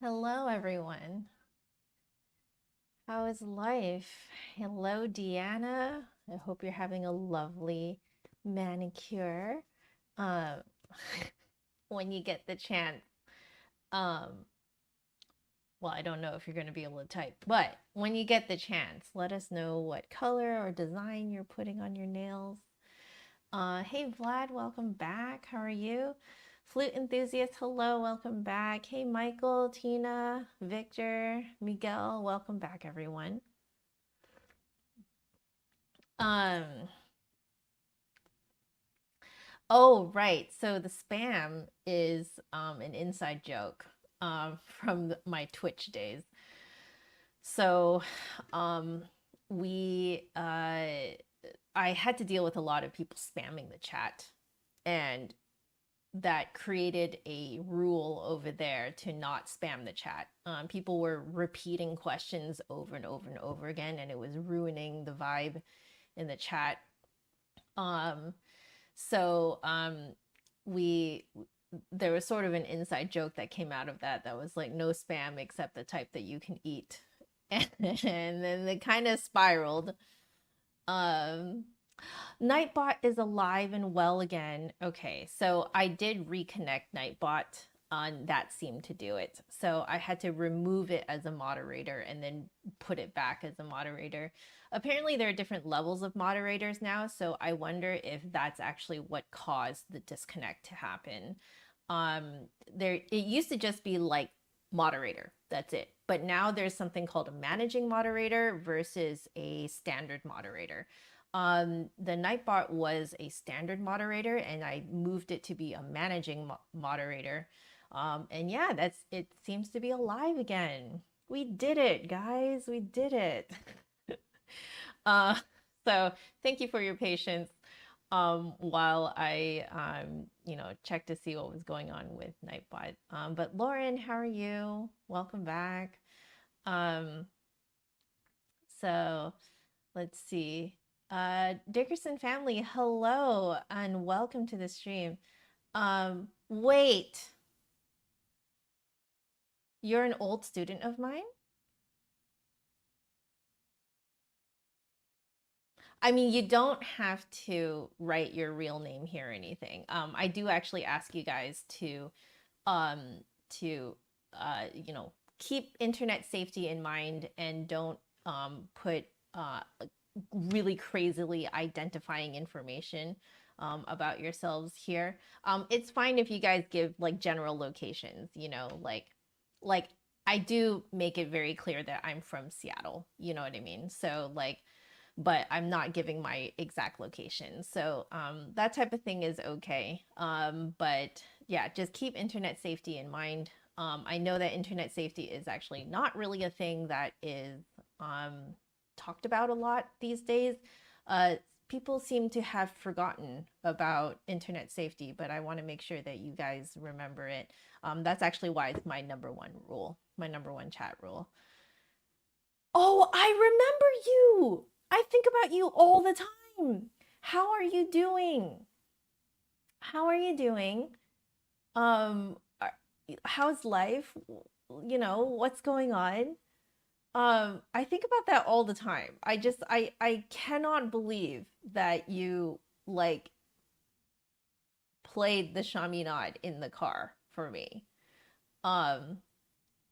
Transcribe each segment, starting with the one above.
Hello, everyone. How is life? Hello, Deanna. I hope you're having a lovely manicure. Um, when you get the chance. Um, well, I don't know if you're going to be able to type, but when you get the chance, let us know what color or design you're putting on your nails. Hey, Vlad, welcome back. How are you? Flute enthusiast, hello, welcome back. Hey, Michael, Tina, Victor, Miguel, welcome back, everyone. Um, oh, right. So the spam is an inside joke from my Twitch days. So um, we I had to deal with a lot of people spamming the chat, and that created a rule over there to not spam the chat. People were repeating questions over and over and over again, and it was ruining the vibe in the chat. Um, so we there was sort of an inside joke that came out of that was like no spam except the type that you can eat. And then it kind of spiraled. Um, Nightbot is alive and well again. Okay, so I did reconnect Nightbot, and that seemed to do it. So I had to remove it as a moderator and then put it back as a moderator. Apparently, there are different levels of moderators now, so I wonder if that's actually what caused the disconnect to happen. There, it used to just be like moderator. That's it. But now there's something called a managing moderator versus a standard moderator. The Nightbot was a standard moderator, and I moved it to be a managing moderator. And yeah, it seems to be alive again. We did it, guys. We did it. uh, so thank you for your patience. While I checked to see what was going on with Nightbot. But Lauren, how are you? Welcome back. Um, so let's see. Dickerson family, hello and welcome to the stream. Wait, you're an old student of mine? I mean, you don't have to write your real name here or anything. I do actually ask you guys um, to keep internet safety in mind and don't put really crazily identifying information about yourselves here. It's fine if you guys give like general locations, like I do make it very clear that I'm from Seattle, you know what I mean? So like, but I'm not giving my exact location. So that type of thing is okay. But yeah, just keep internet safety in mind. I know that internet safety is actually not really a thing that is talked about a lot these days. Uh, People seem to have forgotten about internet safety, but I want to make sure that you guys remember it. That's actually why it's my number one rule, my number one chat rule. Oh, I remember you. I think about you all the time. How are you doing? How are you doing? Um, how's life? What's going on? I think about that all the time. I cannot believe that you like played the Chaminade in the car for me. Um,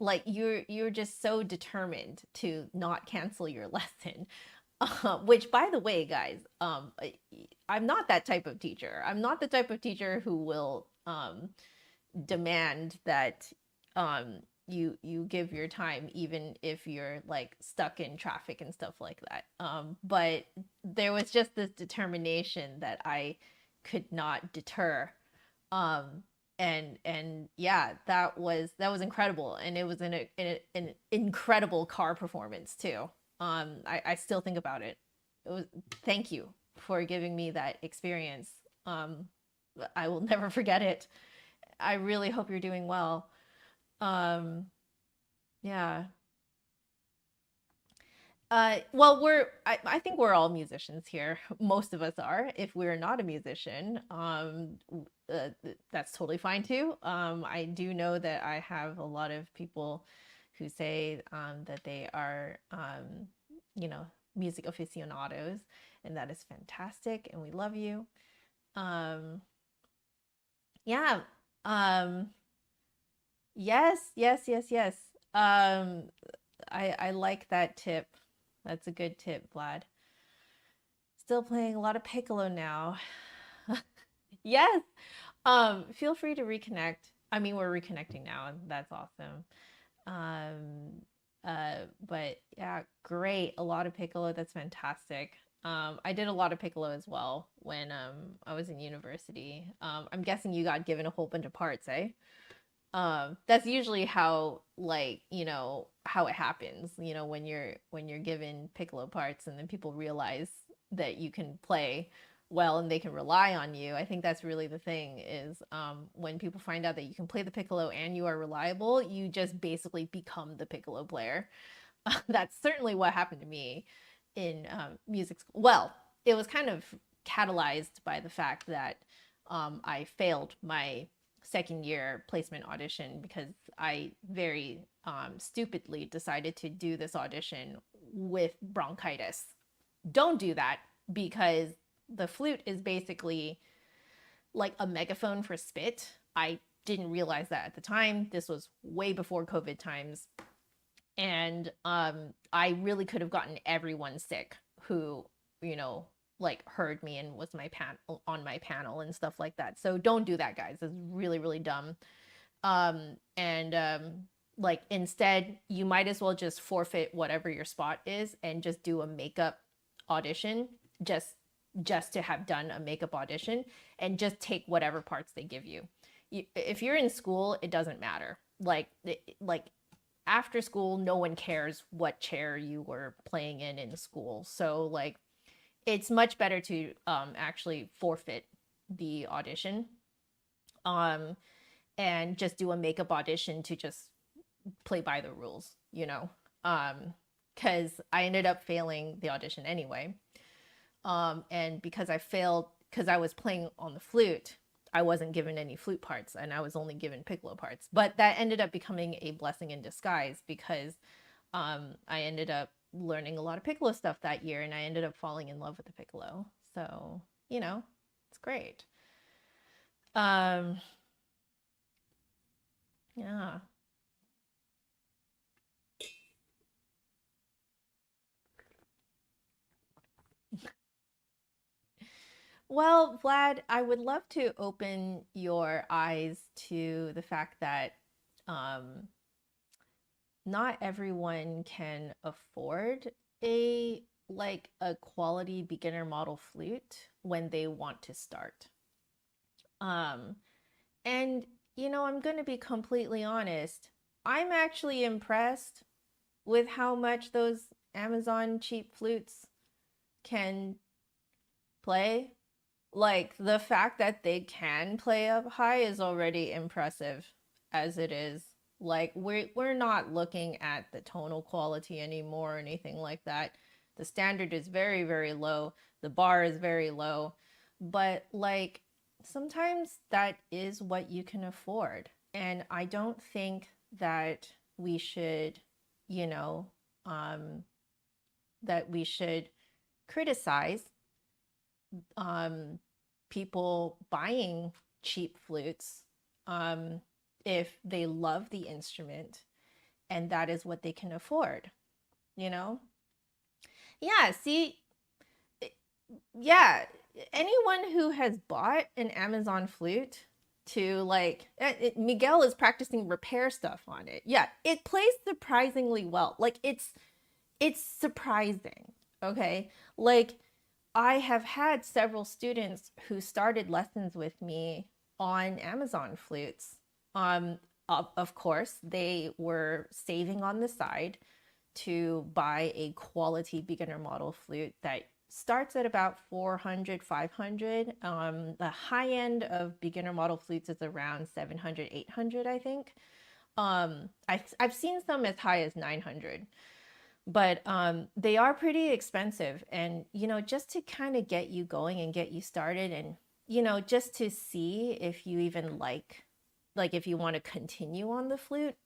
like you're just so determined to not cancel your lesson. Which, by the way, guys, I'm not that type of teacher. I'm not the type of teacher who will demand that you give your time even if you're like stuck in traffic and stuff like that. But there was just this determination that I could not deter. Um, and yeah, that was incredible, and it was an incredible car performance too. I still think about it. It was Thank you for giving me that experience. Um, I will never forget it. I really hope you're doing well. Um, yeah. Well, I think we're all musicians here. Most of us are. If we're not a musician, that's totally fine too. I do know that I have a lot of people who say that they are, you know, music aficionados, and that is fantastic, and we love you. Um, yeah. Um, yes, yes, yes, yes. Um, I like that tip. That's a good tip, Vlad. Still playing a lot of piccolo now. Yes. Feel free to reconnect. I mean, we're reconnecting now, and that's awesome. Um, but yeah, great. A lot of piccolo. That's fantastic. I did a lot of piccolo as well when I was in university. I'm guessing you got given a whole bunch of parts, eh? That's usually how, like, how it happens, when you're given piccolo parts and then people realize that you can play well and they can rely on you. I think that's really the thing is, when people find out that you can play the piccolo and you are reliable, you just basically become the piccolo player. That's certainly what happened to me in music school. Well, it was kind of catalyzed by the fact that I failed my second year placement audition because I very stupidly decided to do this audition with bronchitis. Don't do that, because the flute is basically like a megaphone for spit. I didn't realize that at the time. This was way before COVID times. And I really could have gotten everyone sick who, you know, like heard me and was on my panel and stuff like that. So don't do that, guys. It's really, really dumb. And like, instead, you might as well just forfeit whatever your spot is and just do a makeup audition, just to have done a makeup audition, and just take whatever parts they give you. If you're in school, it doesn't matter. Like after school, no one cares what chair you were playing in school. So like, it's much better to actually forfeit the audition, um, and just do a makeup audition to just play by the rules, because I ended up failing the audition anyway. And because I failed, because I was playing on the flute, I wasn't given any flute parts and I was only given piccolo parts. But that ended up becoming a blessing in disguise, because I ended up learning a lot of piccolo stuff that year and I ended up falling in love with the piccolo. So, it's great. Um, yeah. Well, Vlad, I would love to open your eyes to the fact that um, not everyone can afford a quality beginner model flute when they want to start. Um, and I'm going to be completely honest. I'm actually impressed with how much those Amazon cheap flutes can play. Like, the fact that they can play up high is already impressive as it is. Like, we're not looking at the tonal quality anymore or anything like that. The standard is very, very low. The bar is very low. But like, sometimes that is what you can afford. And I don't think that we should, you know, um, that we should criticize um, people buying cheap flutes um, if they love the instrument and that is what they can afford, you know? Yeah, see, yeah, anyone who has bought an Amazon flute to Miguel is practicing repair stuff on it. Yeah, it plays surprisingly well. Like, it's surprising, okay? Like, I have had several students who started lessons with me on Amazon flutes. Of course, they were saving on the side to buy a quality beginner model flute that starts at about 400, 500. The high end of beginner model flutes is around 700, 800, I think. I've seen some as high as 900. But they are pretty expensive. And, just to kind of get you going and get you started, and, just to see if you even like if you want to continue on the flute,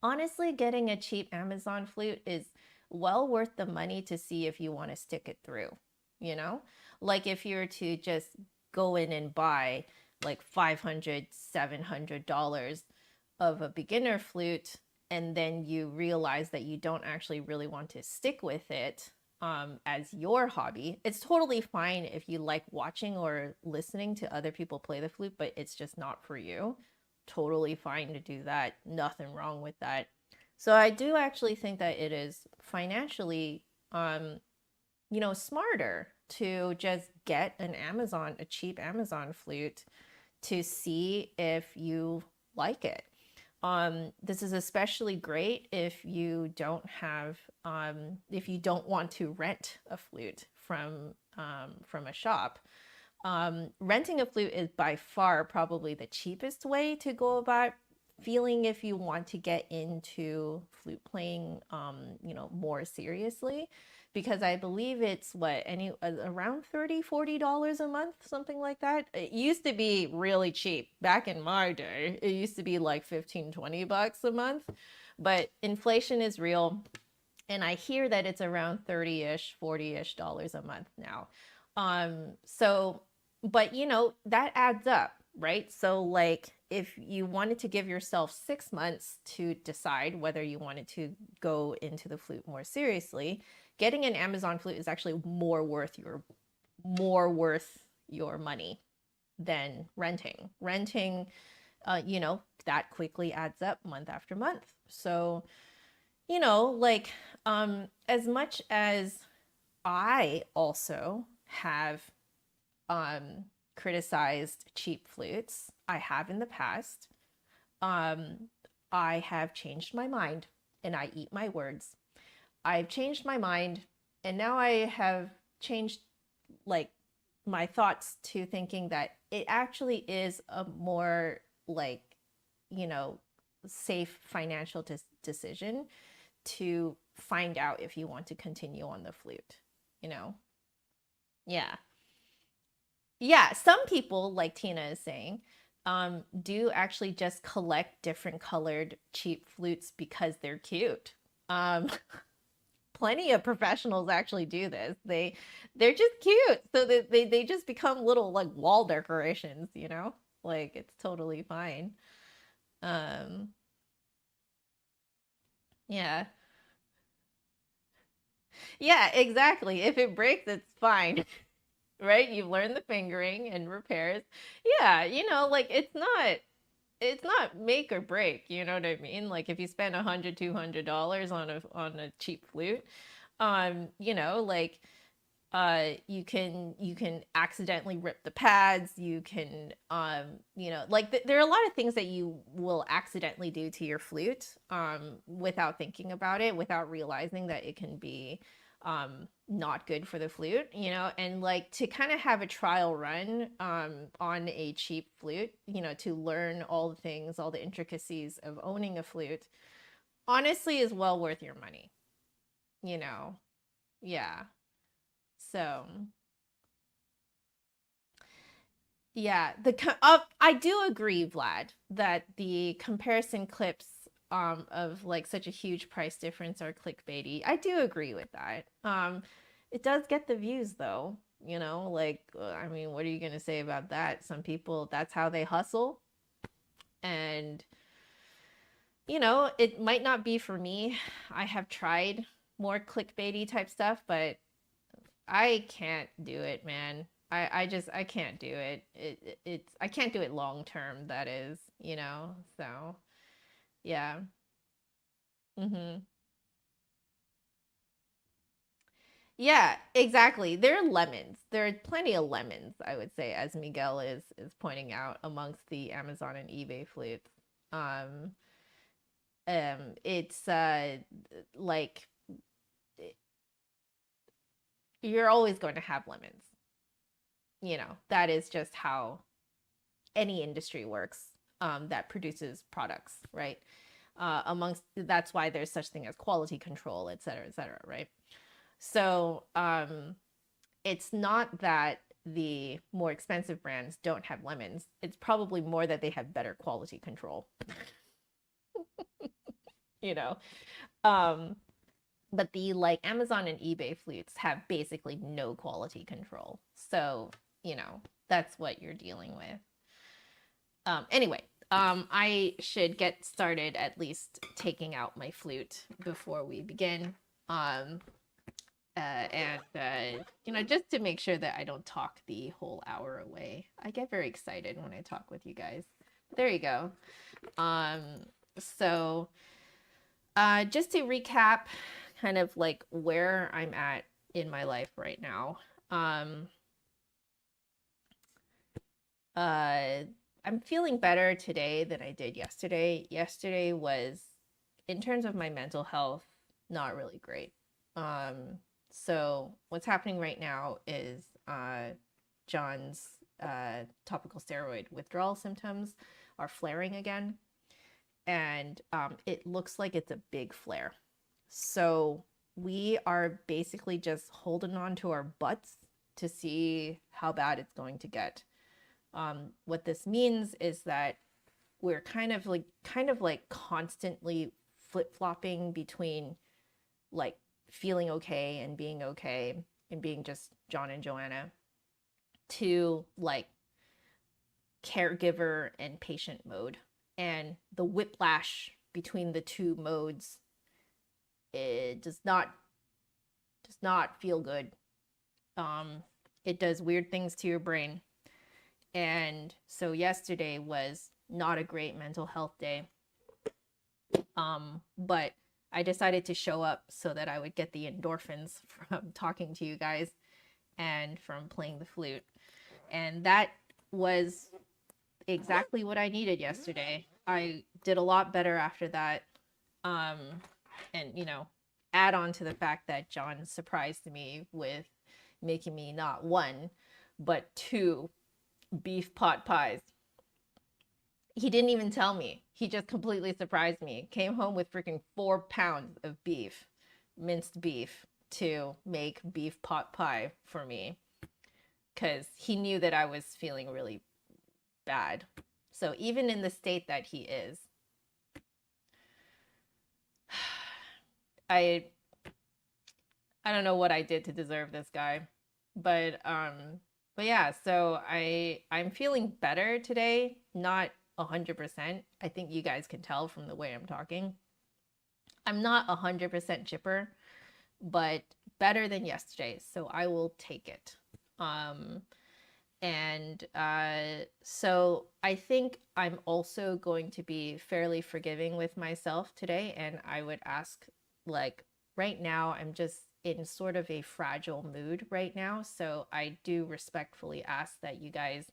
honestly, getting a cheap Amazon flute is well worth the money to see if you want to stick it through, you know? Like if you were to just go in and buy like $500, $700 of a beginner flute, and then you realize that you don't actually really want to stick with it as your hobby. It's totally fine if you like watching or listening to other people play the flute, but it's just not for you. Totally fine to do that. Nothing wrong with that. So I do actually think that it is financially, smarter to just get a cheap Amazon flute to see if you like it. This is especially great if you don't want to rent a flute from a shop. Renting a flute is by far probably the cheapest way to go about feeling if you want to get into flute playing, more seriously, because I believe it's around $30-$40 a month, something like that. It used to be really cheap back in my day. It used to be like $15-$20 a month, but inflation is real, and I hear that it's around 30-ish, 40-ish dollars a month now. But that adds up, right? So like if you wanted to give yourself 6 months to decide whether you wanted to go into the flute more seriously, getting an Amazon flute is actually more worth your money than renting. That quickly adds up month after month. So, as much as I also have criticized cheap flutes, I have in the past, I have changed my mind, and I eat my words. I've changed my mind, and now I have changed like my thoughts to thinking that it actually is a more safe financial decision to find out if you want to continue on the flute, Yeah. Yeah, some people, like Tina is saying, do actually just collect different colored cheap flutes because they're cute. Um, Plenty of professionals actually do this. They're just cute, so they just become little like wall decorations, Like it's totally fine. Um, yeah. Yeah, exactly. If it breaks, it's fine. Right? You've learned the fingering and repairs. Yeah, like it's not make or break, you know what I mean? Like if you spend $100-$200 on a cheap flute, like you can accidentally rip the pads. You can like there are a lot of things that you will accidentally do to your flute without thinking about it, without realizing that it can be not good for the flute, and like to kind of have a trial run on a cheap flute, to learn all the things, all the intricacies of owning a flute, honestly is well worth your money, you know yeah. So yeah, I do agree, Vlad, that the comparison clips of like such a huge price difference are clickbaity. I do agree with that. It does get the views though, like I mean, what are you gonna say about that? Some people, that's how they hustle, and it might not be for me. I have tried more clickbaity type stuff, but I can't do it, man. I can't do it. It's I can't do it long term, that is, So, yeah. Mhm. Yeah, exactly. There are lemons. There are plenty of lemons, I would say, as Miguel is pointing out amongst the Amazon and eBay flutes. Um it's like you're always going to have lemons. That is just how any industry works that produces products, right? amongst that's why there's such thing as quality control, et cetera, right? So it's not that the more expensive brands don't have lemons. It's probably more that they have better quality control. You know, but the like Amazon and eBay flutes have basically no quality control. So, that's what you're dealing with. Anyway, I should get started at least taking out my flute before we begin. Just to make sure that I don't talk the whole hour away. I get very excited when I talk with you guys. There you go. So just to recap kind of like where I'm at in my life right now. I'm feeling better today than I did yesterday. Yesterday was, in terms of my mental health, not really great. So what's happening right now is John's topical steroid withdrawal symptoms are flaring again. And it looks like it's a big flare. So we are basically just holding on to our butts to see how bad it's going to get. What this means is that we're kind of like constantly flip-flopping between like feeling okay and being just John and Joanna to like caregiver and patient mode. And the whiplash between the two modes, it does not feel good. It does weird things to your brain. And so yesterday was not a great mental health day. But I decided to show up so that I would get the endorphins from talking to you guys and from playing the flute. And that was exactly what I needed yesterday. I did a lot better after that. And, add on to the fact that John surprised me with making me not one, but two beef pot pies. He didn't even tell me. He just completely surprised me. Came home with freaking 4 pounds of beef, minced beef, to make beef pot pie for me. Because he knew that I was feeling really bad. So even in the state that he is, I don't know what I did to deserve this guy. But yeah, so I'm feeling better today, not 100%. I think you guys can tell from the way I'm talking. I'm not 100% chipper, but better than yesterday, so I will take it. So I think I'm also going to be fairly forgiving with myself today, and I would ask, like, right now I'm just in sort of a fragile mood right now, so I do respectfully ask that you guys,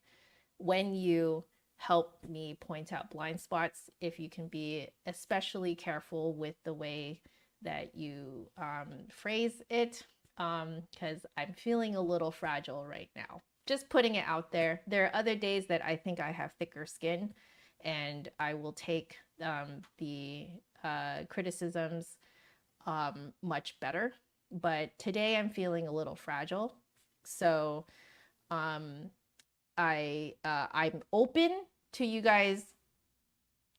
when you help me point out blind spots, if you can be especially careful with the way that you phrase it, because I'm feeling a little fragile right now. Just putting it out there. There are other days that I think I have thicker skin, and I will take the criticisms much better. But today I'm feeling a little fragile. So I'm open to you guys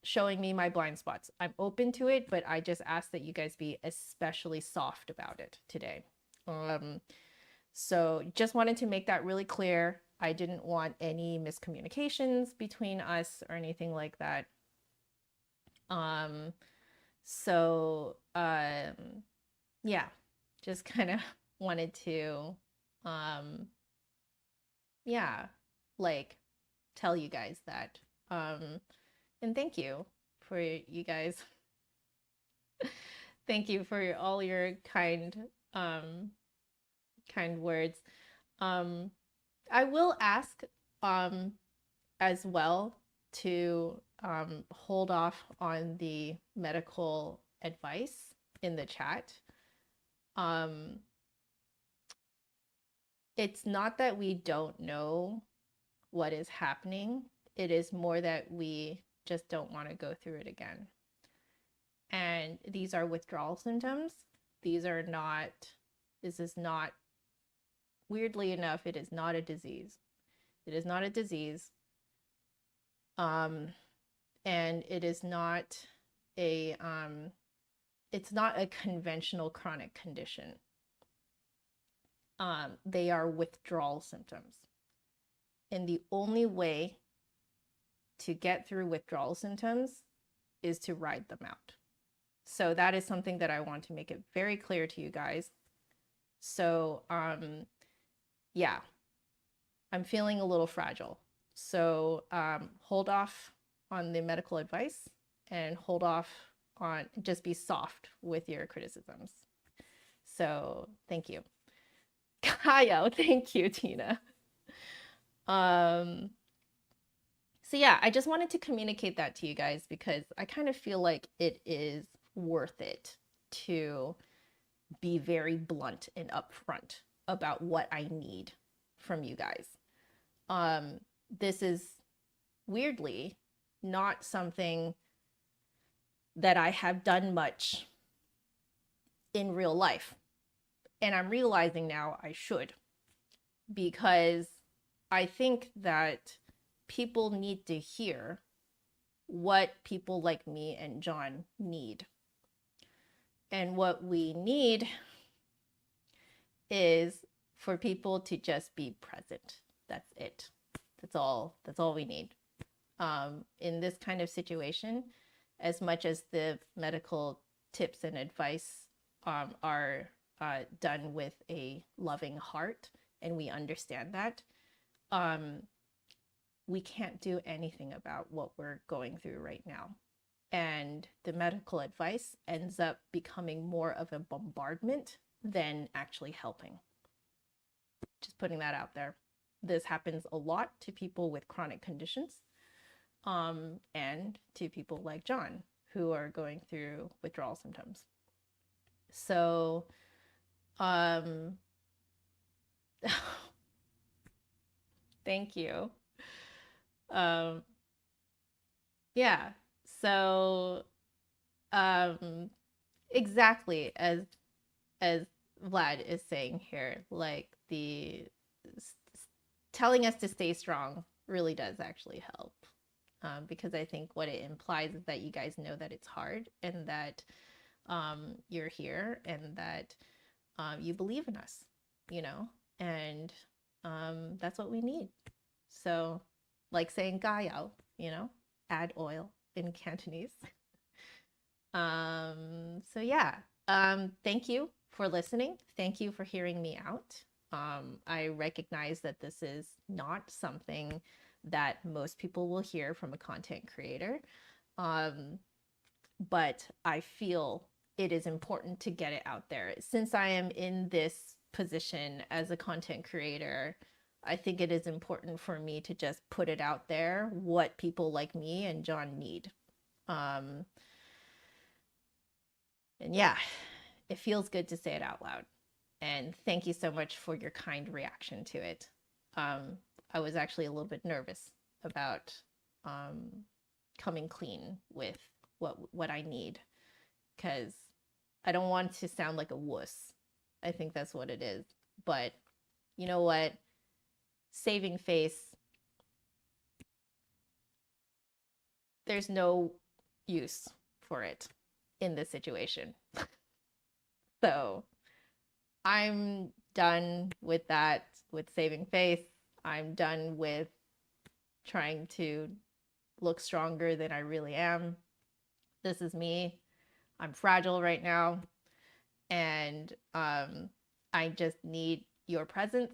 showing me my blind spots. I'm open to it, but I just ask that you guys be especially soft about it today. So just wanted to make that really clear. I didn't want any miscommunications between us or anything like that. Yeah, just kind of wanted to, like tell you guys that. And thank you for you guys. Thank you for all your kind words. I will ask as well to hold off on the medical advice in the chat. It's not that we don't know what is happening. It is more that we just don't want to go through it again. And these are withdrawal symptoms. These are not, this is not, weirdly enough, it is not a disease. It is not a disease. And it is not a, it's not a conventional chronic condition. They are withdrawal symptoms. And the only way to get through withdrawal symptoms is to ride them out. So that is something that I want to make it very clear to you guys. So, yeah, I'm feeling a little fragile. So hold off on the medical advice and hold off on, just be soft with your criticisms. So thank you. Kyle, thank you, Tina. So yeah, I just wanted to communicate that to you guys because I kind of feel like it is worth it to be very blunt and upfront about what I need from you guys. This is weirdly not something that I have done much in real life. And I'm realizing now I should, because I think that people need to hear what people like me and John need. And what we need is for people to just be present. That's it. That's all we need. In this kind of situation, as much as the medical tips and advice are done with a loving heart, and we understand that, we can't do anything about what we're going through right now. And the medical advice ends up becoming more of a bombardment than actually helping. Just putting that out there. This happens a lot to people with chronic conditions, and to people like John who are going through withdrawal symptoms. So, thank you. Yeah, so exactly as Vlad is saying here, like the telling us to stay strong really does actually help, because I think what it implies is that you guys know that it's hard and that you're here and that you believe in us, you know, and that's what we need. So, like saying "gayao," you know, add oil in Cantonese. So yeah, thank you for listening. Thank you for hearing me out. I recognize that this is not something that most people will hear from a content creator, but I feel it is important to get it out there. Since I am in this position as a content creator, I think it is important for me to just put it out there, what people like me and John need. And yeah, it feels good to say it out loud. And thank you so much for your kind reaction to it. I was actually a little bit nervous about coming clean with what I need, because I don't want to sound like a wuss. I think that's what it is. But you know what? Saving face, there's no use for it in this situation. So I'm done with that, with saving face. I'm done with trying to look stronger than I really am. This is me. I'm fragile right now. And I just need your presence,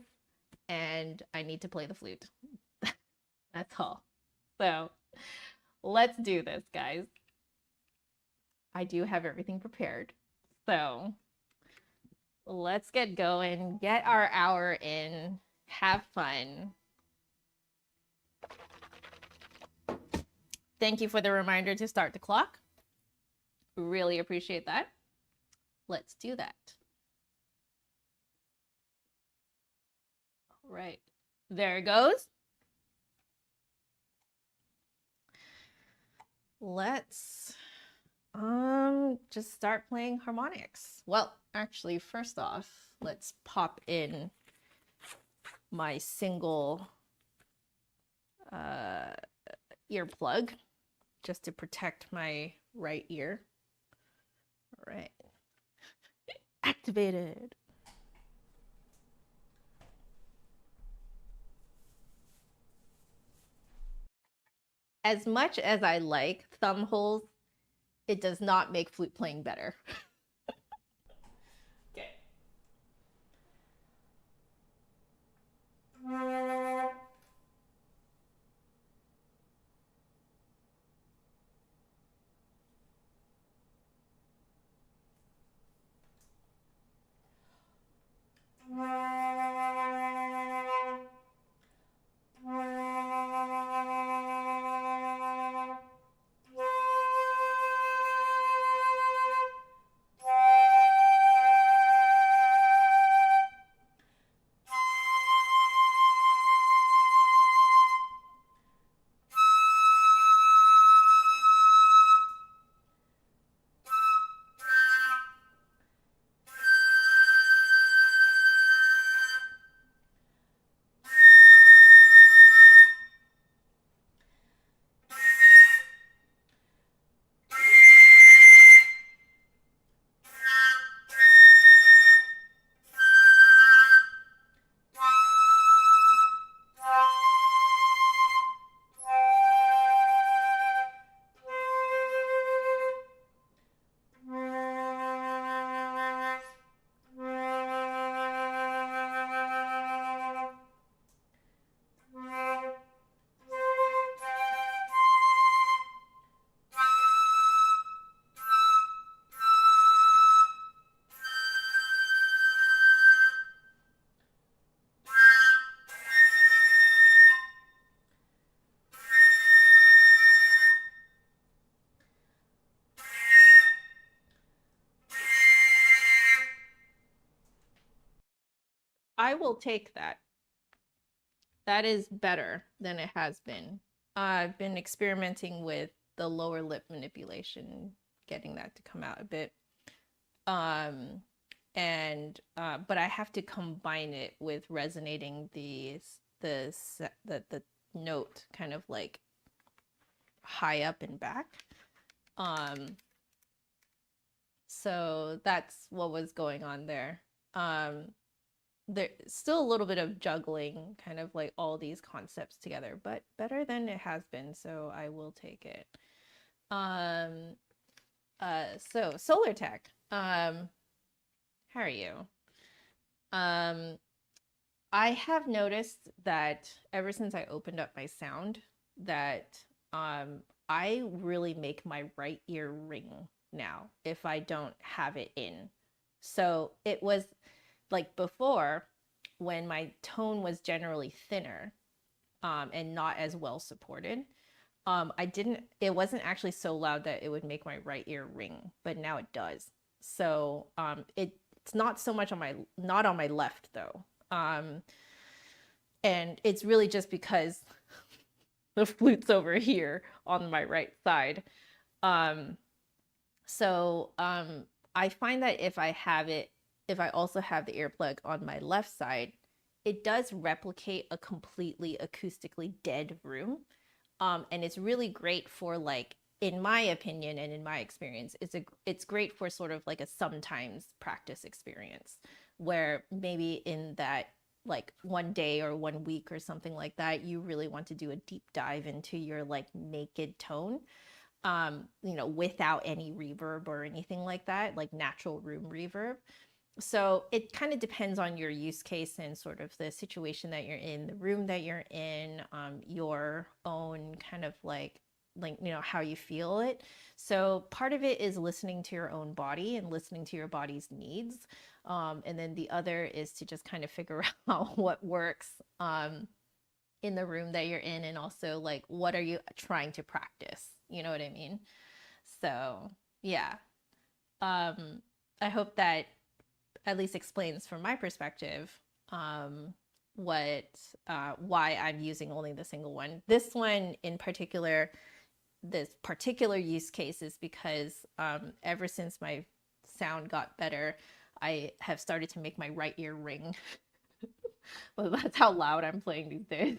and I need to play the flute. That's all. So let's do this, guys. I do have everything prepared. So let's get going, get our hour in, have fun. Thank you for the reminder to start the clock. Really appreciate that. Let's do that. All right, there it goes. Let's Just start playing harmonics. Well, actually, first off, let's pop in my single earplug just to protect my right ear. All right. Activated. As much as I like thumb holes, it does not make flute playing better. Okay. I will take that. That is better than it has been. I've been experimenting with the lower lip manipulation, getting that to come out a bit. But I have to combine it with resonating the note kind of like high up and back. So that's what was going on there. There's still a little bit of juggling, kind of like all these concepts together, but better than it has been, so I will take it. So Solar Tech, how are you? I have noticed that ever since I opened up my sound, that I really make my right ear ring now if I don't have it in. So it was like before, when my tone was generally thinner and not as well supported, it wasn't actually so loud that it would make my right ear ring, but now it does. So it's not so much not on my left though. And it's really just because the flute's over here on my right side. I find that if I also have the earplug on my left side, it does replicate a completely acoustically dead room. And it's really great for, like, in my opinion and in my experience, it's great for sort of like a sometimes practice experience where maybe in that like one day or 1 week or something like that, you really want to do a deep dive into your like naked tone, without any reverb or anything like that, like natural room reverb. So it kind of depends on your use case and sort of the situation that you're in, the room that you're in, your own kind of like how you feel it. So part of it is listening to your own body and listening to your body's needs, and then the other is to just kind of figure out what works in the room that you're in, and also like what are you trying to practice, you know what I mean? So yeah, I hope that at least explains from my perspective what why I'm using only the single one. This one in particular this particular use case is because ever since my sound got better, I have started to make my right ear ring. Well, that's how loud I'm playing these days,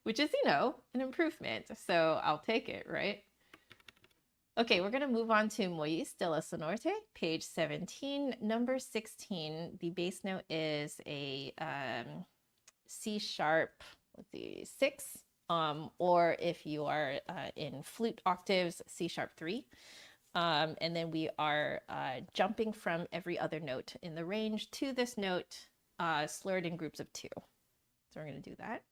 which is, an improvement. So I'll take it, right? Okay, we're going to move on to Moyse de la Sonorite, page 17, number 16. The bass note is a C sharp, let's see, 6, or if you are in flute octaves, C sharp 3. And then we are jumping from every other note in the range to this note, slurred in groups of 2. So we're going to do that.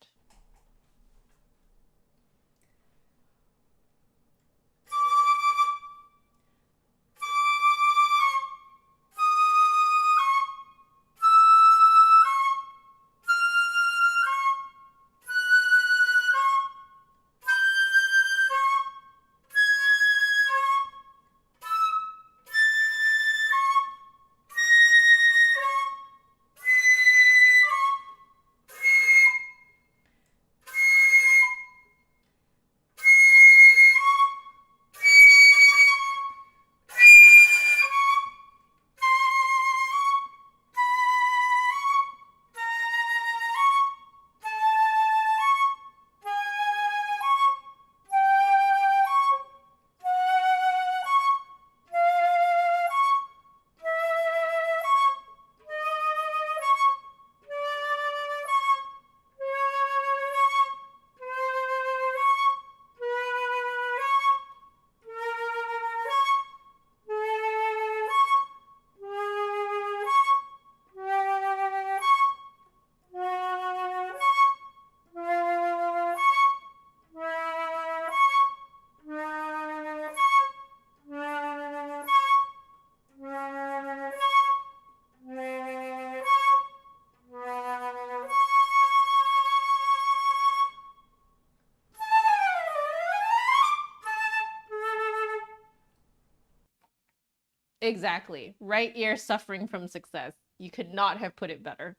Exactly. Right ear suffering from success. You could not have put it better.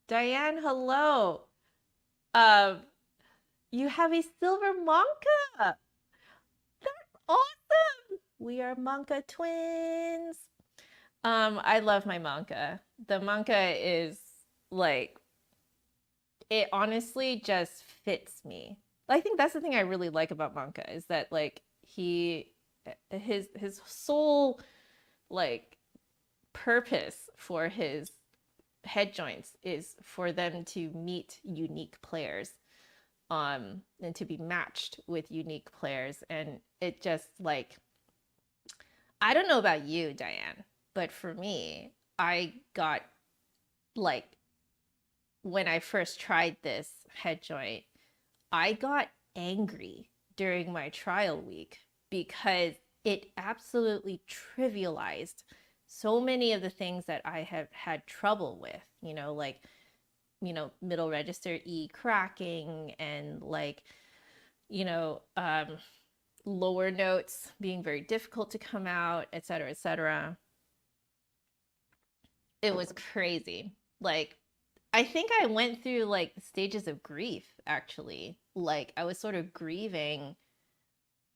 Diane, hello. You have a silver manca. That's awesome. We are manca twins. I love my manca. The manca is like, it honestly just fits me. I think that's the thing I really like about manca is that like his sole like purpose for his head joints is for them to meet unique players and to be matched with unique players. And it just like, I don't know about you, Diane, but for me, I got like, when I first tried this head joint, I got angry during my trial week because it absolutely trivialized so many of the things that I have had trouble with, like, middle register E cracking and like, lower notes being very difficult to come out, et cetera, et cetera. It was crazy. Like, I think I went through like stages of grief, actually. Like, I was sort of grieving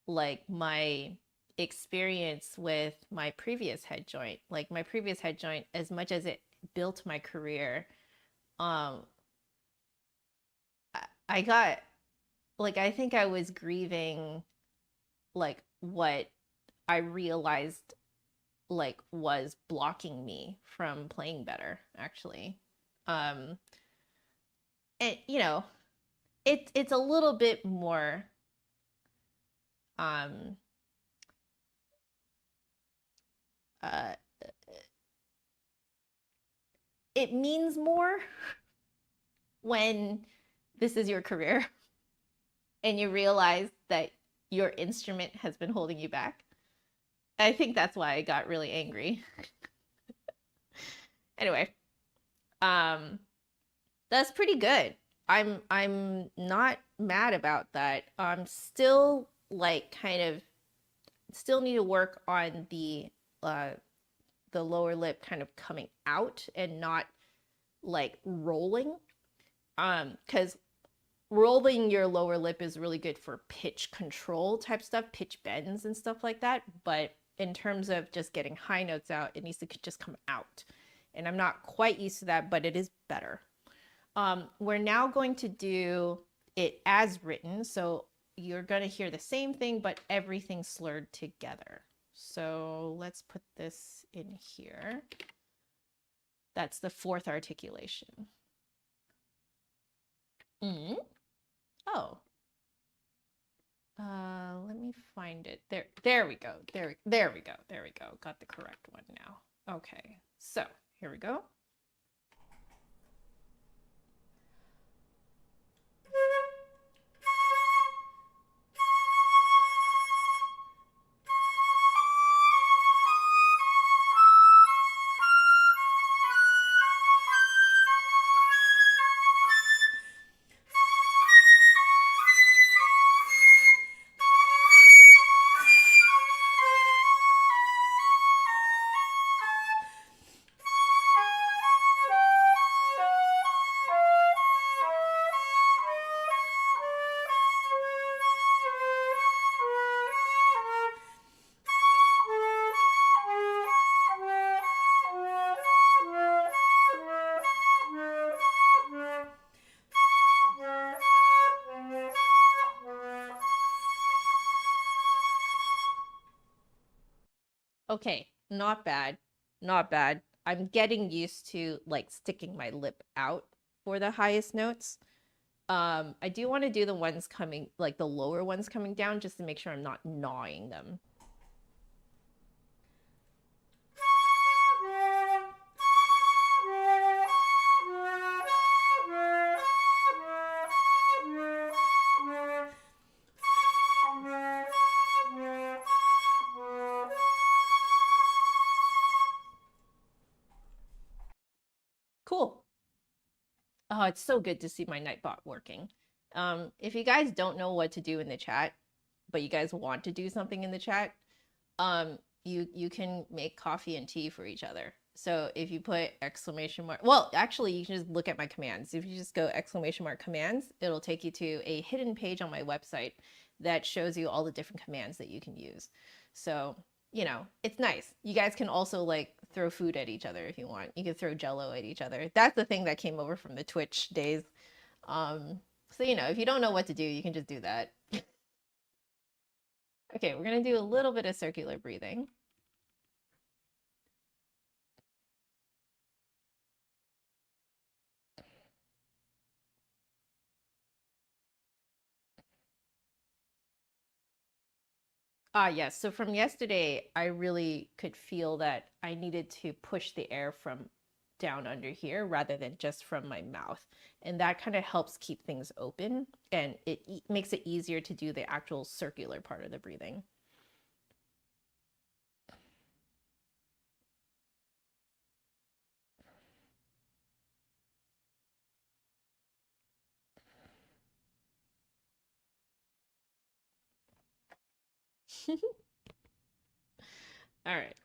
like my experience with my previous head joint. Like, my previous head joint, as much as it built my career, I got like, I think I was grieving like what I realized like was blocking me from playing better, actually. And it's a little bit more uh it means more when this is your career and you realize that your instrument has been holding you back. I think that's why I got really angry. Anyway, that's pretty good. I'm not mad about that. I'm still like kind of still need to work on the lower lip kind of coming out and not like rolling. Because rolling your lower lip is really good for pitch control type stuff, pitch bends and stuff like that. But in terms of just getting high notes out, it needs to just come out. And I'm not quite used to that, but it is better. We're now going to do it as written. So you're going to hear the same thing, but everything slurred together. So let's put this in here. That's the fourth articulation. Oh. Let me find it. There we go. There we go. There we go. Got the correct one now. Okay. So here we go. Okay, not bad. Not bad. I'm getting used to like sticking my lip out for the highest notes. I do want to do the ones coming, like the lower ones coming down, just to make sure I'm not gnawing them. Cool. Oh, it's so good to see my Nightbot working. If you guys don't know what to do in the chat, but you guys want to do something in the chat, you can make coffee and tea for each other. So if you put exclamation mark, well, actually, you can just look at my commands. If you just go exclamation mark commands, it'll take you to a hidden page on my website that shows you all the different commands that you can use. So, you know, it's nice. You guys can also like throw food at each other if you want. You can throw Jello at each other. That's the thing that came over from the Twitch days. So, you know, if you don't know what to do, you can just do that. Okay, we're going to do a little bit of circular breathing. Ah, yes. So from yesterday, I really could feel that I needed to push the air from down under here rather than just from my mouth. And that kind of helps keep things open, and it makes it easier to do the actual circular part of the breathing. All right.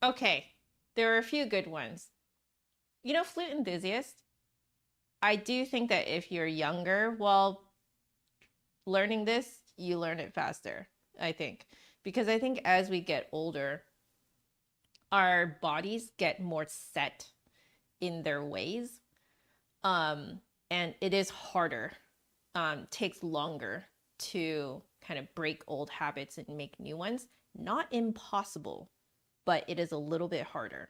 Okay, there are a few good ones. You know, flute enthusiast, I do think that if you're younger while learning this, you learn it faster, I think. Because I think as we get older, our bodies get more set in their ways. And it is harder, takes longer to kind of break old habits and make new ones. Not impossible, but it is a little bit harder.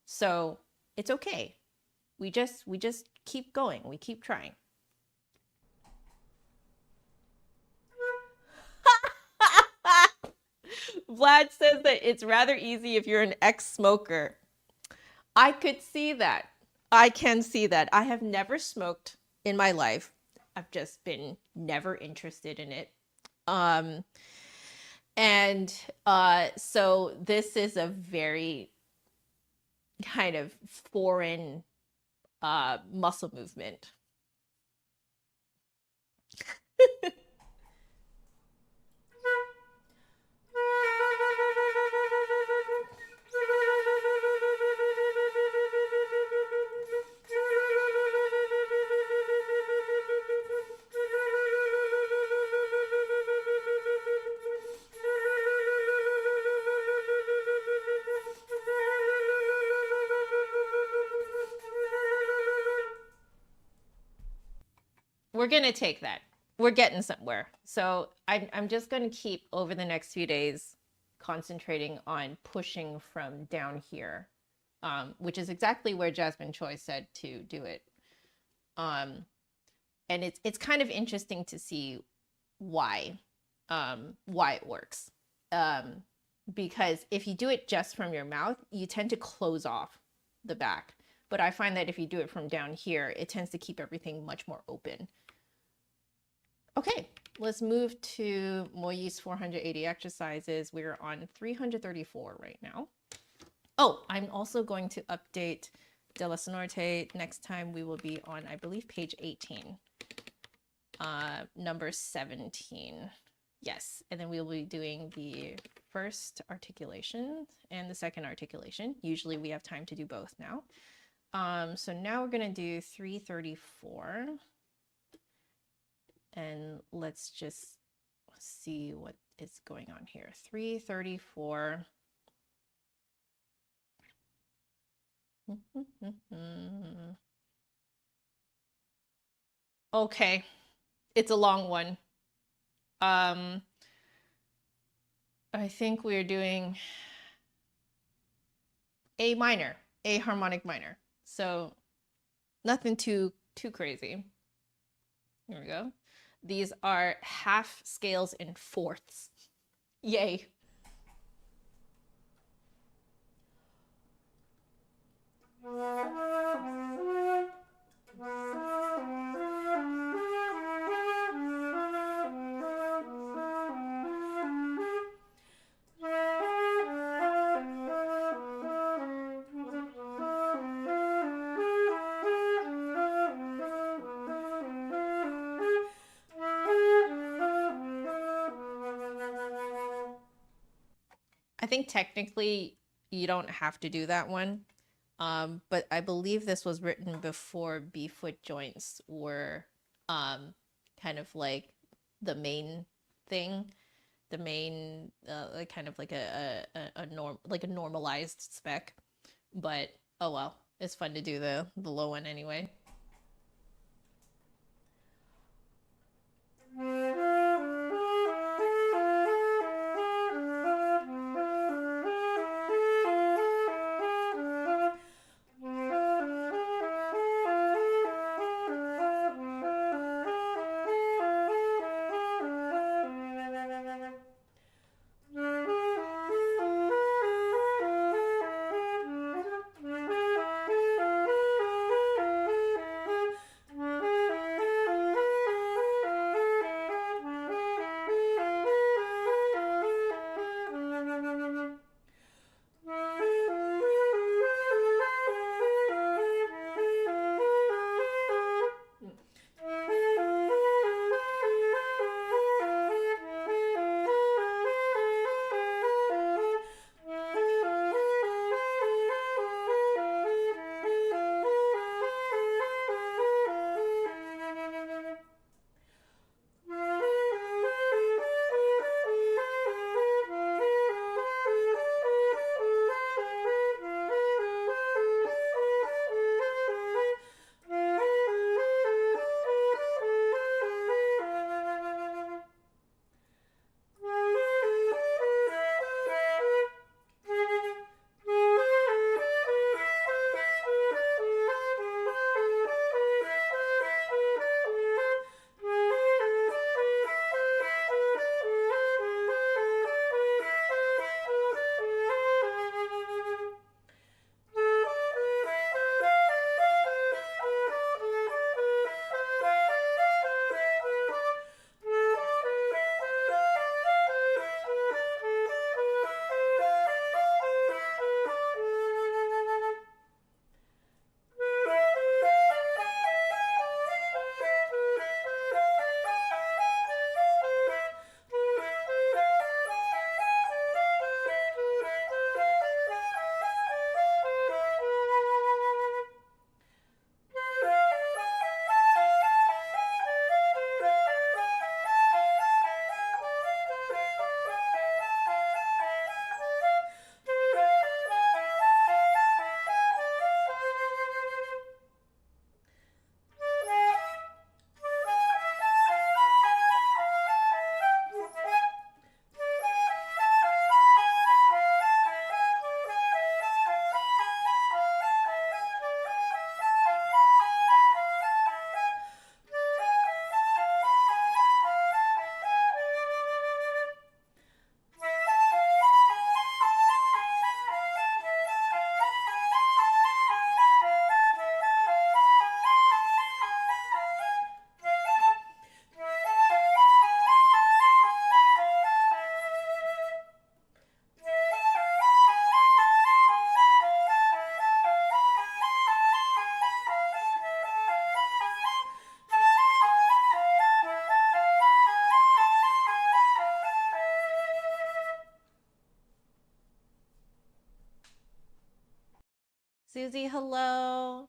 So it's okay. We just keep going. We keep trying. Vlad says that it's rather easy if you're an ex-smoker. I could see that. I can see that. I have never smoked in my life. I've just been never interested in it. So this is a very kind of foreign muscle movement. We're gonna take that. We're getting somewhere. So I'm just gonna keep over the next few days concentrating on pushing from down here, which is exactly where Jasmine Choi said to do it. And it's kind of interesting to see why it works. Because if you do it just from your mouth, you tend to close off the back. But I find that if you do it from down here, it tends to keep everything much more open. Okay, let's move to Moyse 480 exercises. We're on 334 right now. Oh, I'm also going to update De La Sonorite. Next time we will be on, I believe, page 18, number 17. Yes, and then we'll be doing the first articulation and the second articulation. Usually we have time to do both now. So now we're gonna do 334. And let's just see what is going on here. 334. Okay, it's a long one. I think we're doing A minor, A harmonic minor. So nothing too crazy. Here we go. These are half scales in fourths. Yay. I think technically you don't have to do that one. But I believe this was written before B-foot joints were kind of like the main thing, the main kind of like a normalized spec. But oh well, it's fun to do the low one anyway. Susie, hello.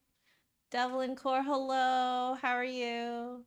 Devlin Core, hello. How are you?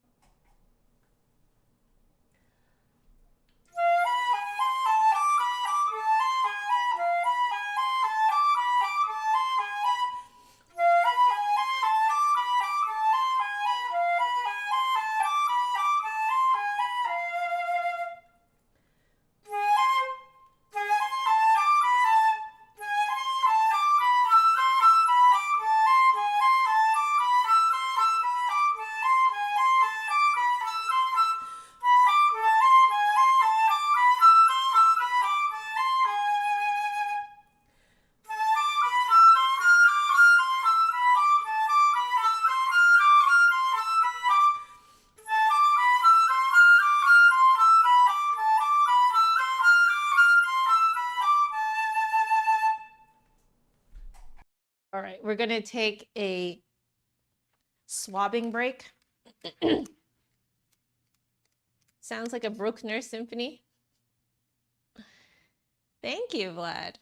All right, we're gonna take a swabbing break. Sounds like a Bruckner symphony. Thank you, Vlad.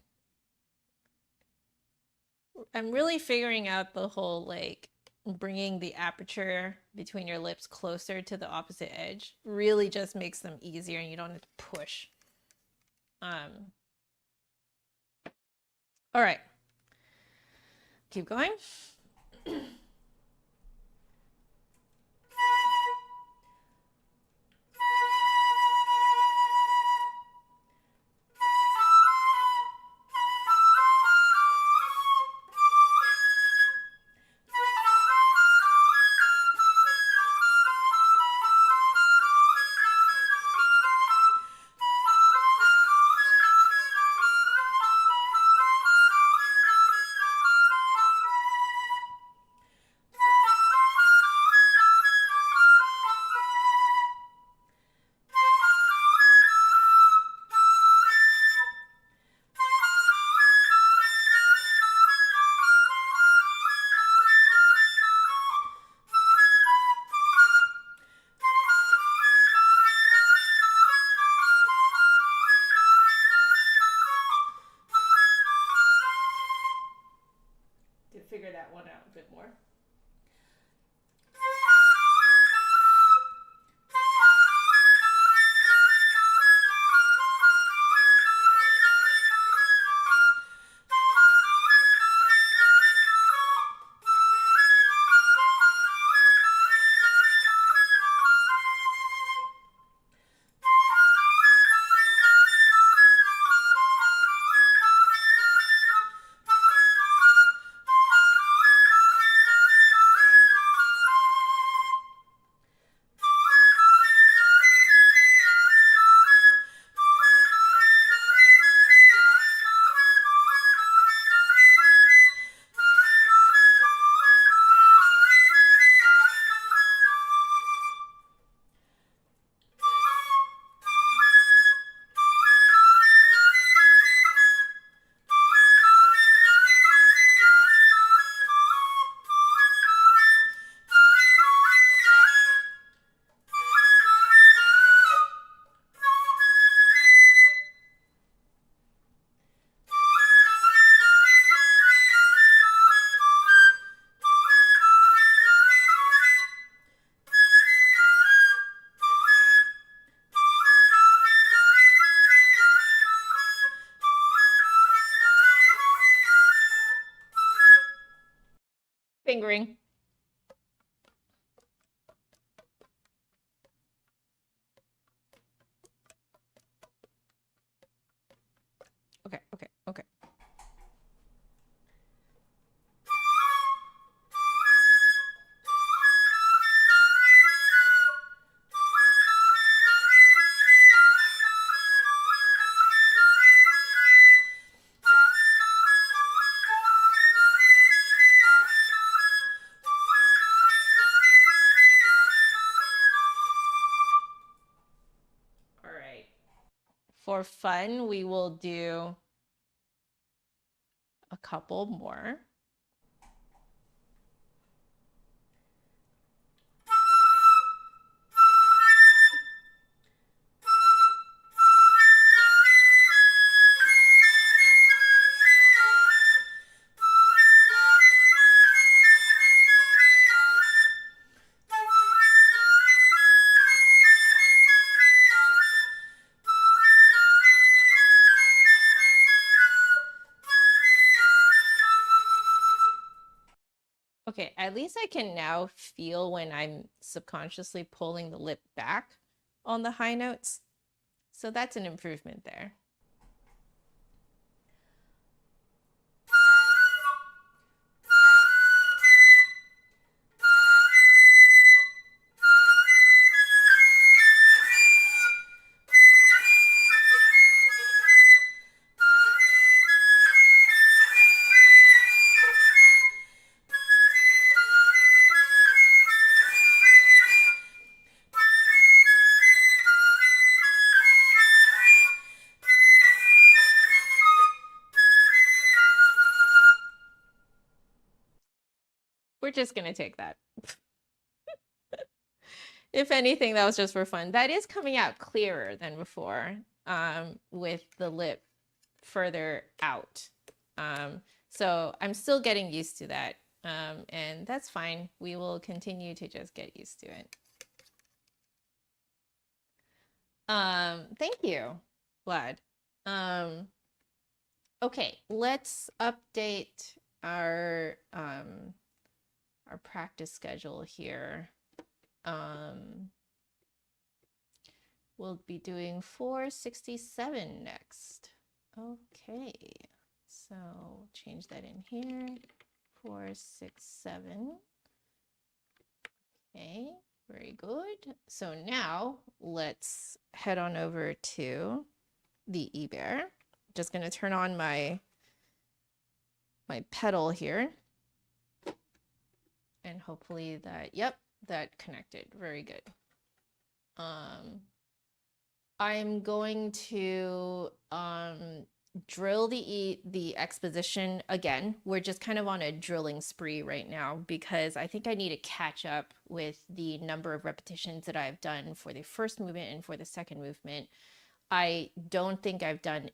I'm really figuring out the whole like bringing the aperture between your lips closer to the opposite edge really just makes them easier and you don't have to push. All right. Keep going. Figure that one out a bit more. Fingering. Okay. All right. For fun, we will do a couple more. Okay, at least I can now feel when I'm subconsciously pulling the lip back on the high notes. So that's an improvement there. We're just gonna take that. If anything, that was just for fun. That is coming out clearer than before, with the lip further out. So I'm still getting used to that, and that's fine. We will continue to just get used to it. Thank you, Vlad. Okay, let's update our practice schedule here. We'll be doing 467 next. Okay, so change that in here. 467. Okay, very good. So now let's head on over to the Ibert. Just going to turn on my pedal here. And hopefully that, yep, that connected. Very good. I'm going to drill the exposition again. We're just kind of on a drilling spree right now because I think I need to catch up with the number of repetitions that I've done for the first movement and for the second movement. I don't think I've done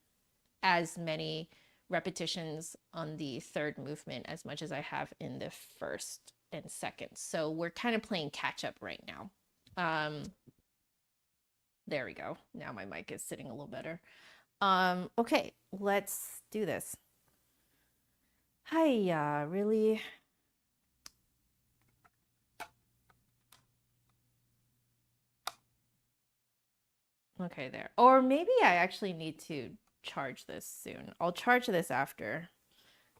as many repetitions on the third movement as much as I have in the first and second. So we're kind of playing catch up right now. There we go. Now my mic is sitting a little better. Okay, let's do this. Hiya, really? Okay, there. Or maybe I actually need to charge this soon. I'll charge this after.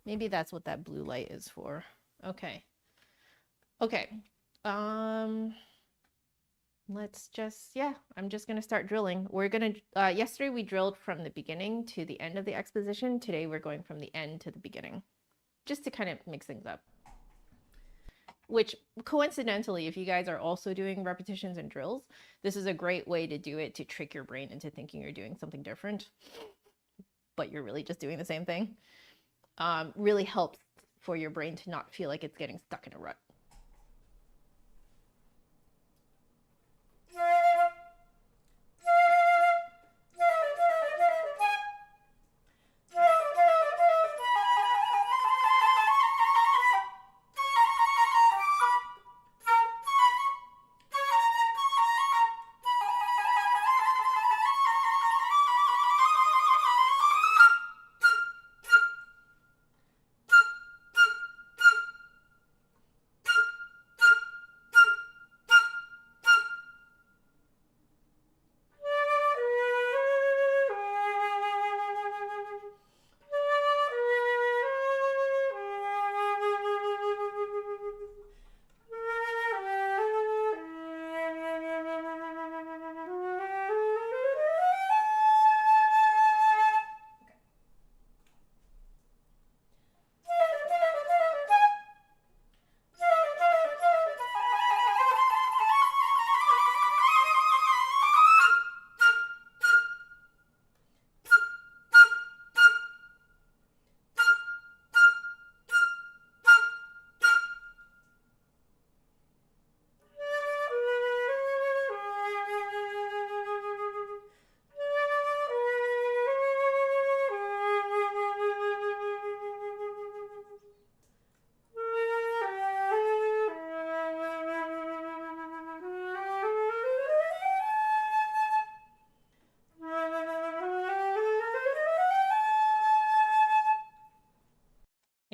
Maybe that's what that blue light is for. Okay. Okay. Let's just, yeah, I'm just going to start drilling. We're going to, yesterday we drilled from the beginning to the end of the exposition. Today we're going from the end to the beginning, just to kind of mix things up. Which, coincidentally, if you guys are also doing repetitions and drills, this is a great way to do it, to trick your brain into thinking you're doing something different, but you're really just doing the same thing. Really helps for your brain to not feel like it's getting stuck in a rut.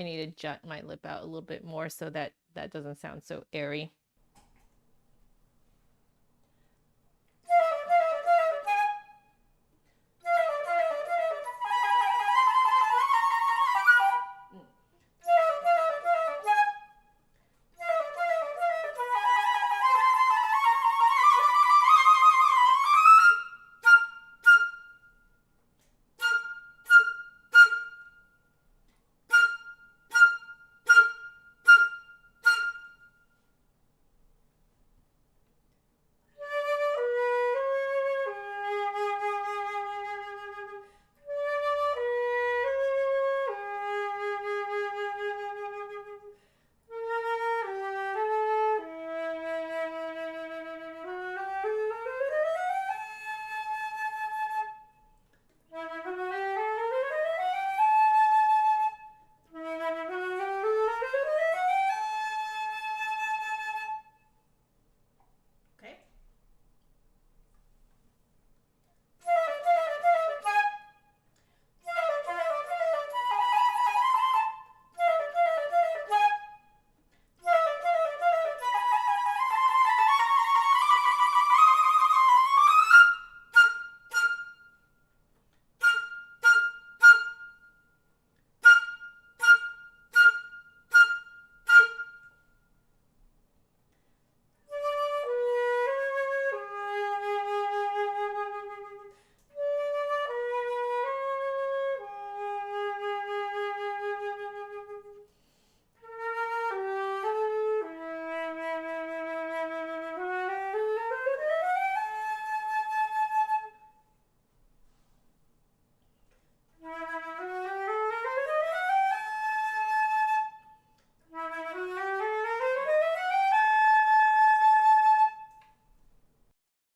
I need to jut my lip out a little bit more so that that doesn't sound so airy.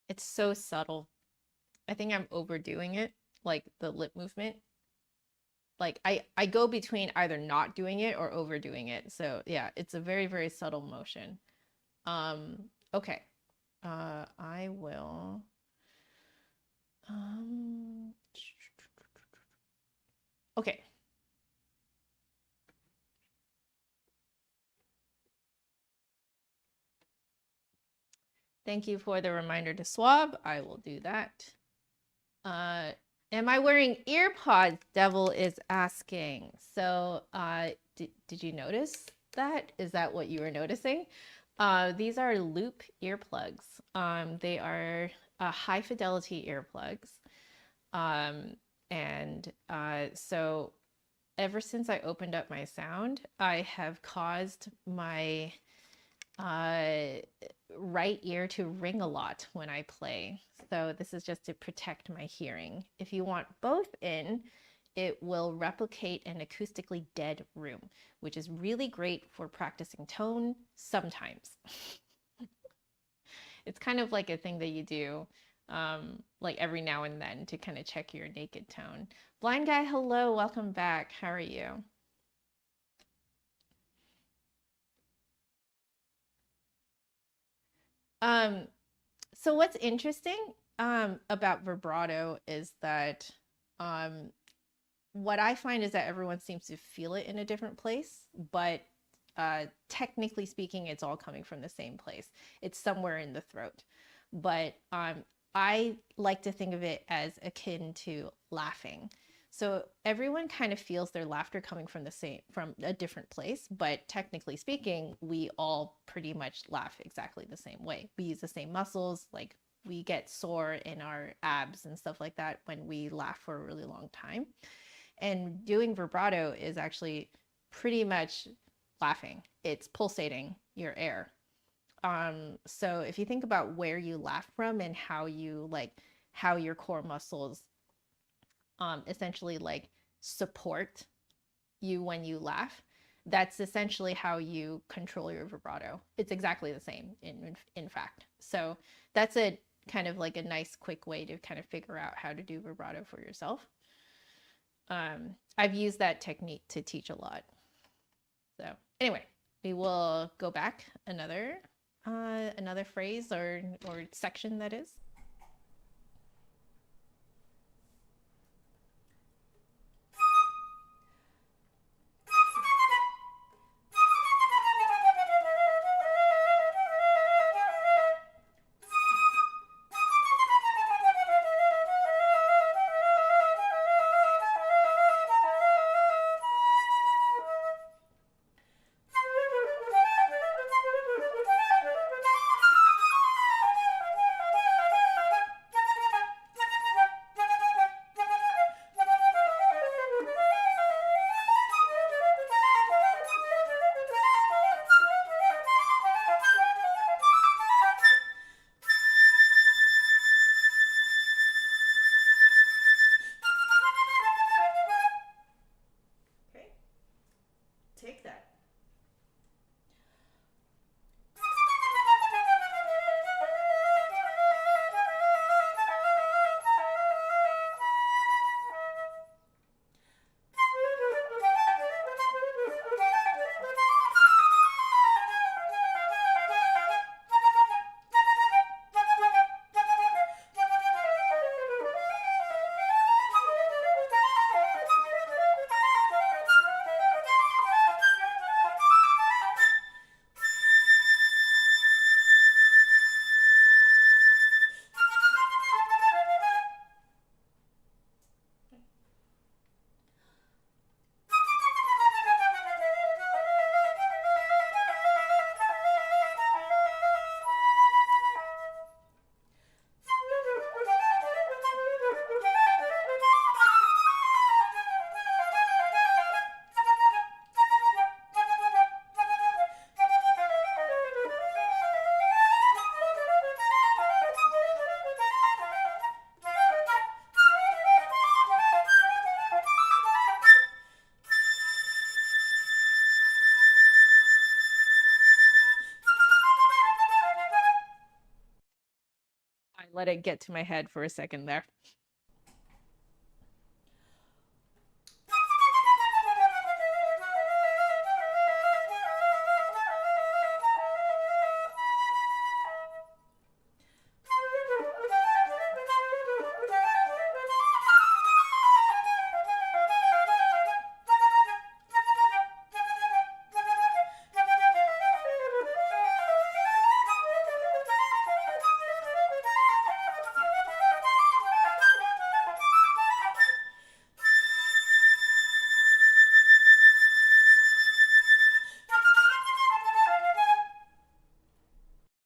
It's so subtle. I think I'm overdoing it, like the lip movement. Like I go between either not doing it or overdoing it. So yeah, it's a very, very subtle motion. Okay. I will okay. Thank you for the reminder to swab. I will do that. Am I wearing ear pods? Devil is asking. So did you notice that? Is that what you were noticing? These are loop earplugs. They are high fidelity earplugs. So ever since I opened up my sound, I have caused my right ear to ring a lot when I play. So this is just to protect my hearing. If you want both in, it will replicate an acoustically dead room, which is really great for practicing tone sometimes. It's kind of like a thing that you do like every now and then to kind of check your naked tone. Blind guy, hello, welcome back. How are you? So what's interesting about vibrato is that what I find is that everyone seems to feel it in a different place, but technically speaking, it's all coming from the same place. It's somewhere in the throat. But I like to think of it as akin to laughing. So everyone kind of feels their laughter coming from a different place, but technically speaking, we all pretty much laugh exactly the same way. We use the same muscles, like we get sore in our abs and stuff like that when we laugh for a really long time. And doing vibrato is actually pretty much laughing. It's pulsating your air. So if you think about where you laugh from and how your core muscles essentially like support you when you laugh, that's essentially how you control your vibrato. It's exactly the same in fact. So that's a kind of like a nice quick way to kind of figure out how to do vibrato for yourself. I've used that technique to teach a lot. So anyway, we will go back another phrase or section, that is. let it get to my head for a second there.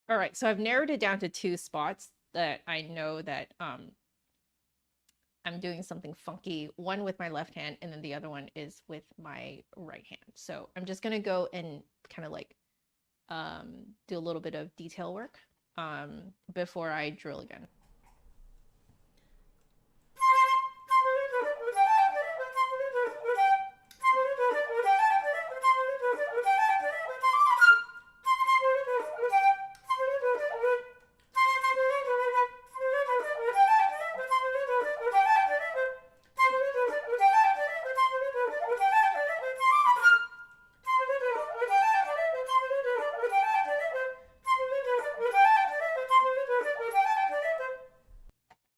All right, so I've narrowed it down to 2 spots that I know that I'm doing something funky, one with my left hand and then the other one is with my right hand. So I'm just gonna go and kind of like do a little bit of detail work before I drill again.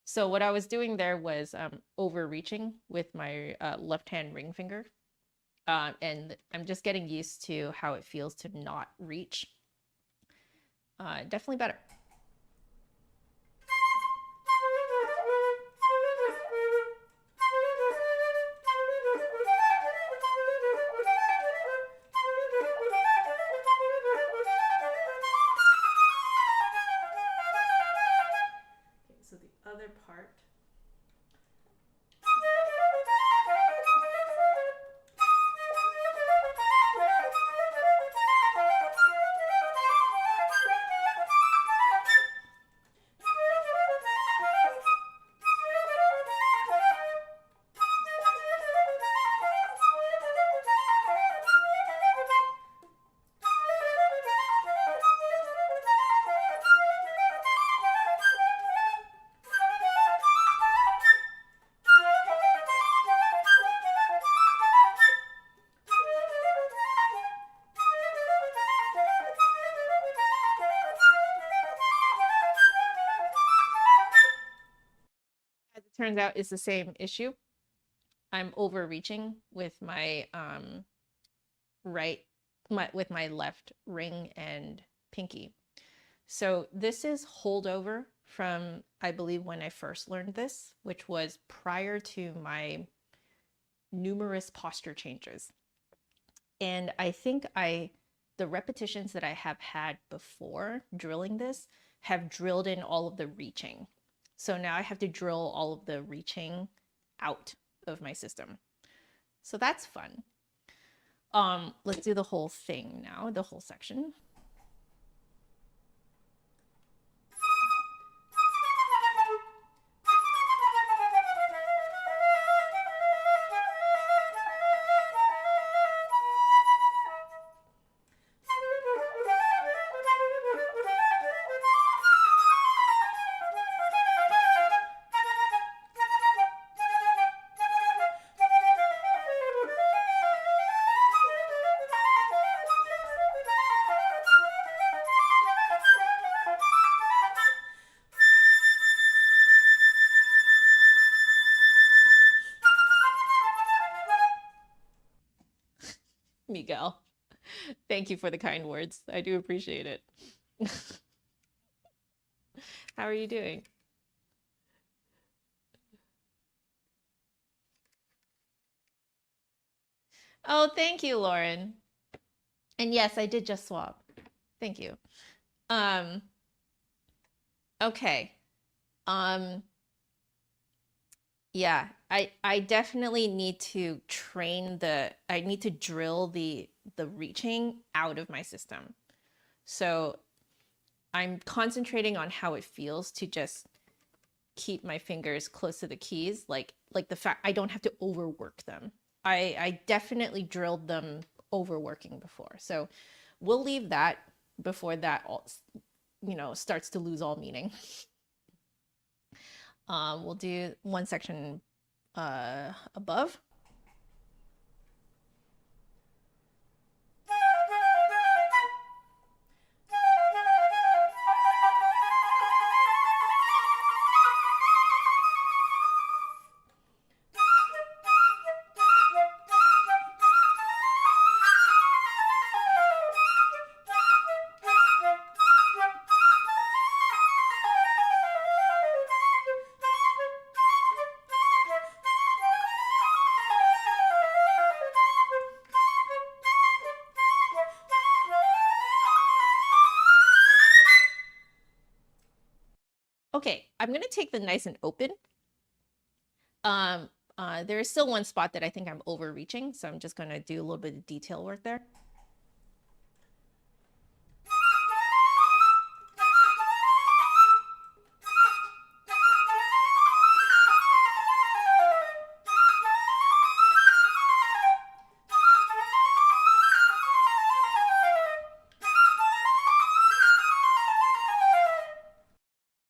So what I was doing there was overreaching with my left hand ring finger. And I'm just getting used to how it feels to not reach. Definitely better. So the other part. As it turns out, it's the same issue. I'm overreaching with my with my left ring and pinky. So this is holdover from, I believe, when I first learned this, which was prior to my numerous posture changes. And I think the repetitions that I have had before drilling this have drilled in all of the reaching. So now I have to drill all of the reaching out of my system. So that's fun. Let's do the whole thing now, the whole section. Miguel, thank you for the kind words. I do appreciate it. How are you doing? Oh, thank you, Lauren. And yes, I did just swap. Thank you. Okay. Yeah, I definitely need to I need to drill the reaching out of my system. So I'm concentrating on how it feels to just keep my fingers close to the keys, like the fact I don't have to overwork them. I definitely drilled them overworking before. So we'll leave that before that all, starts to lose all meaning. We'll do one section above. Okay, I'm going to take the nice and open. There is still one spot that I think I'm overreaching, so I'm just going to do a little bit of detail work there.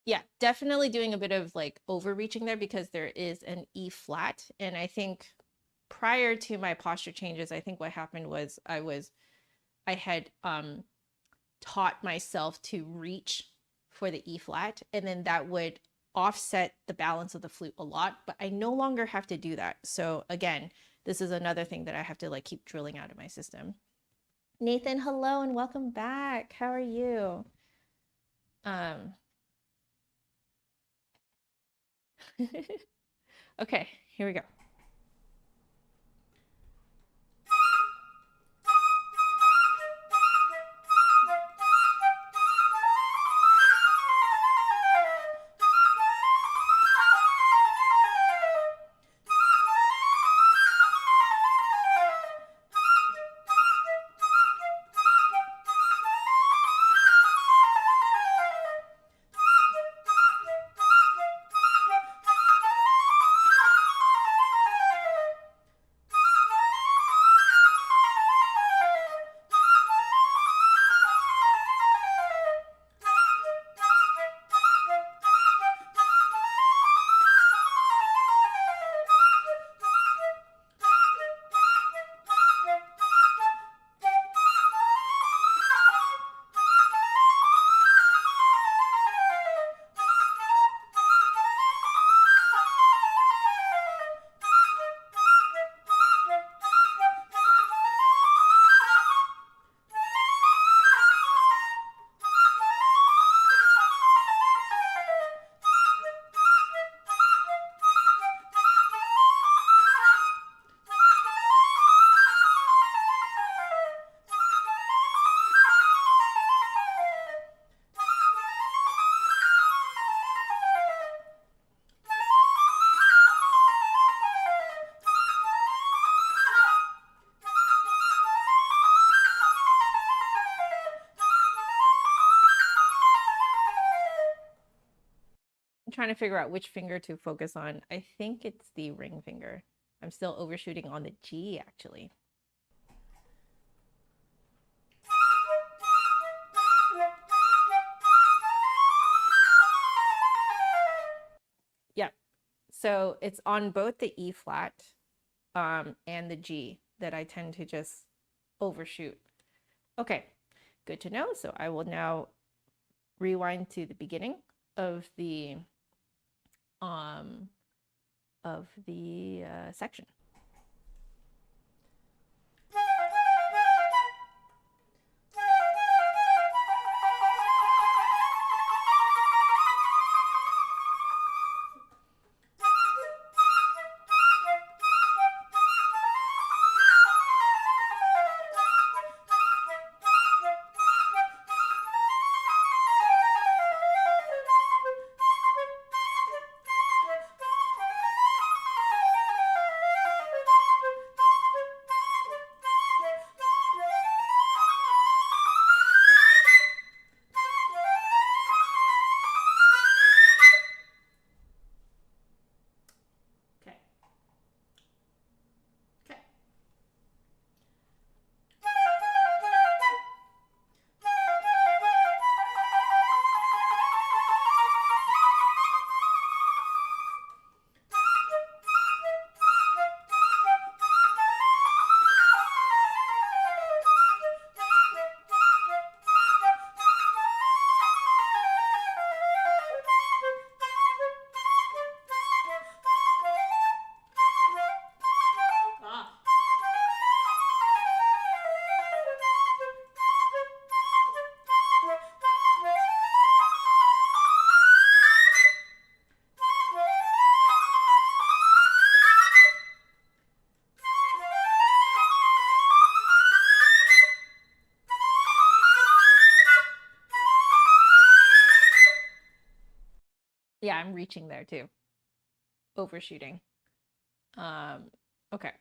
Yeah, definitely doing a bit of like overreaching there because there is an E flat. And I think prior to my posture changes, I think what happened was I had taught myself to reach for the E flat, and then that would offset the balance of the flute a lot, but I no longer have to do that. So again, this is another thing that I have to like keep drilling out of my system. Nathan, hello and welcome back. How are you? Okay, here we go. Trying to figure out which finger to focus on. I think it's the ring finger. I'm still overshooting on the G actually. Yeah, so it's on both the E flat and the G that I tend to just overshoot. Okay, good to know. So I will now rewind to the beginning of the section. I'm reaching there too. Overshooting. Okay.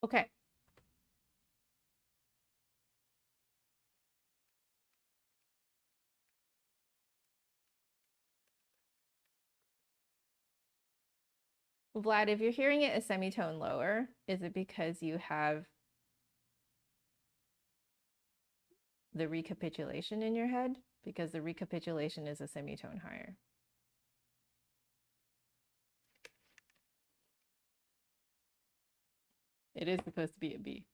Okay. Vlad, if you're hearing it a semitone lower, is it because you have the recapitulation in your head? Because the recapitulation is a semitone higher. It is supposed to be a B.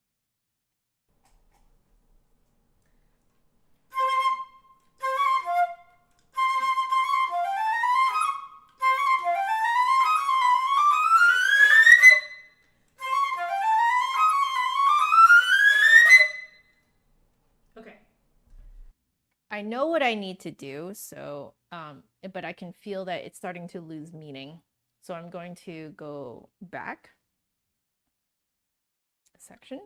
Okay. I know what I need to do, so but I can feel that it's starting to lose meaning. So I'm going to go back a section.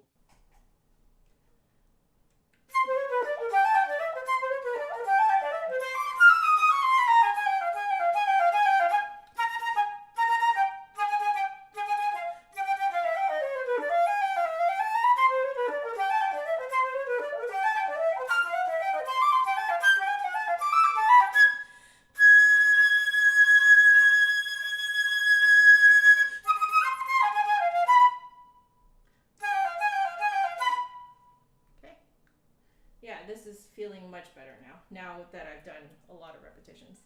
Yeah, this is feeling much better now that I've done a lot of repetitions.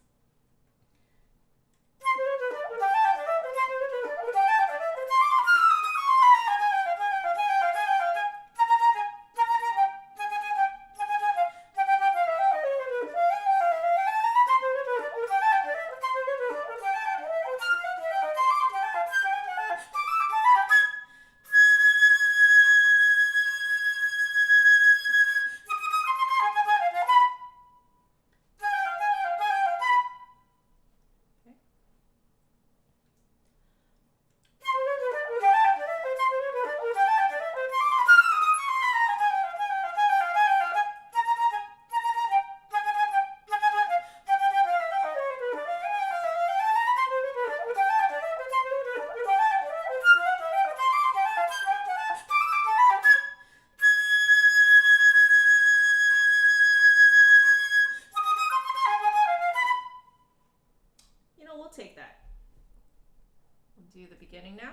We'll take that. We'll do the beginning now.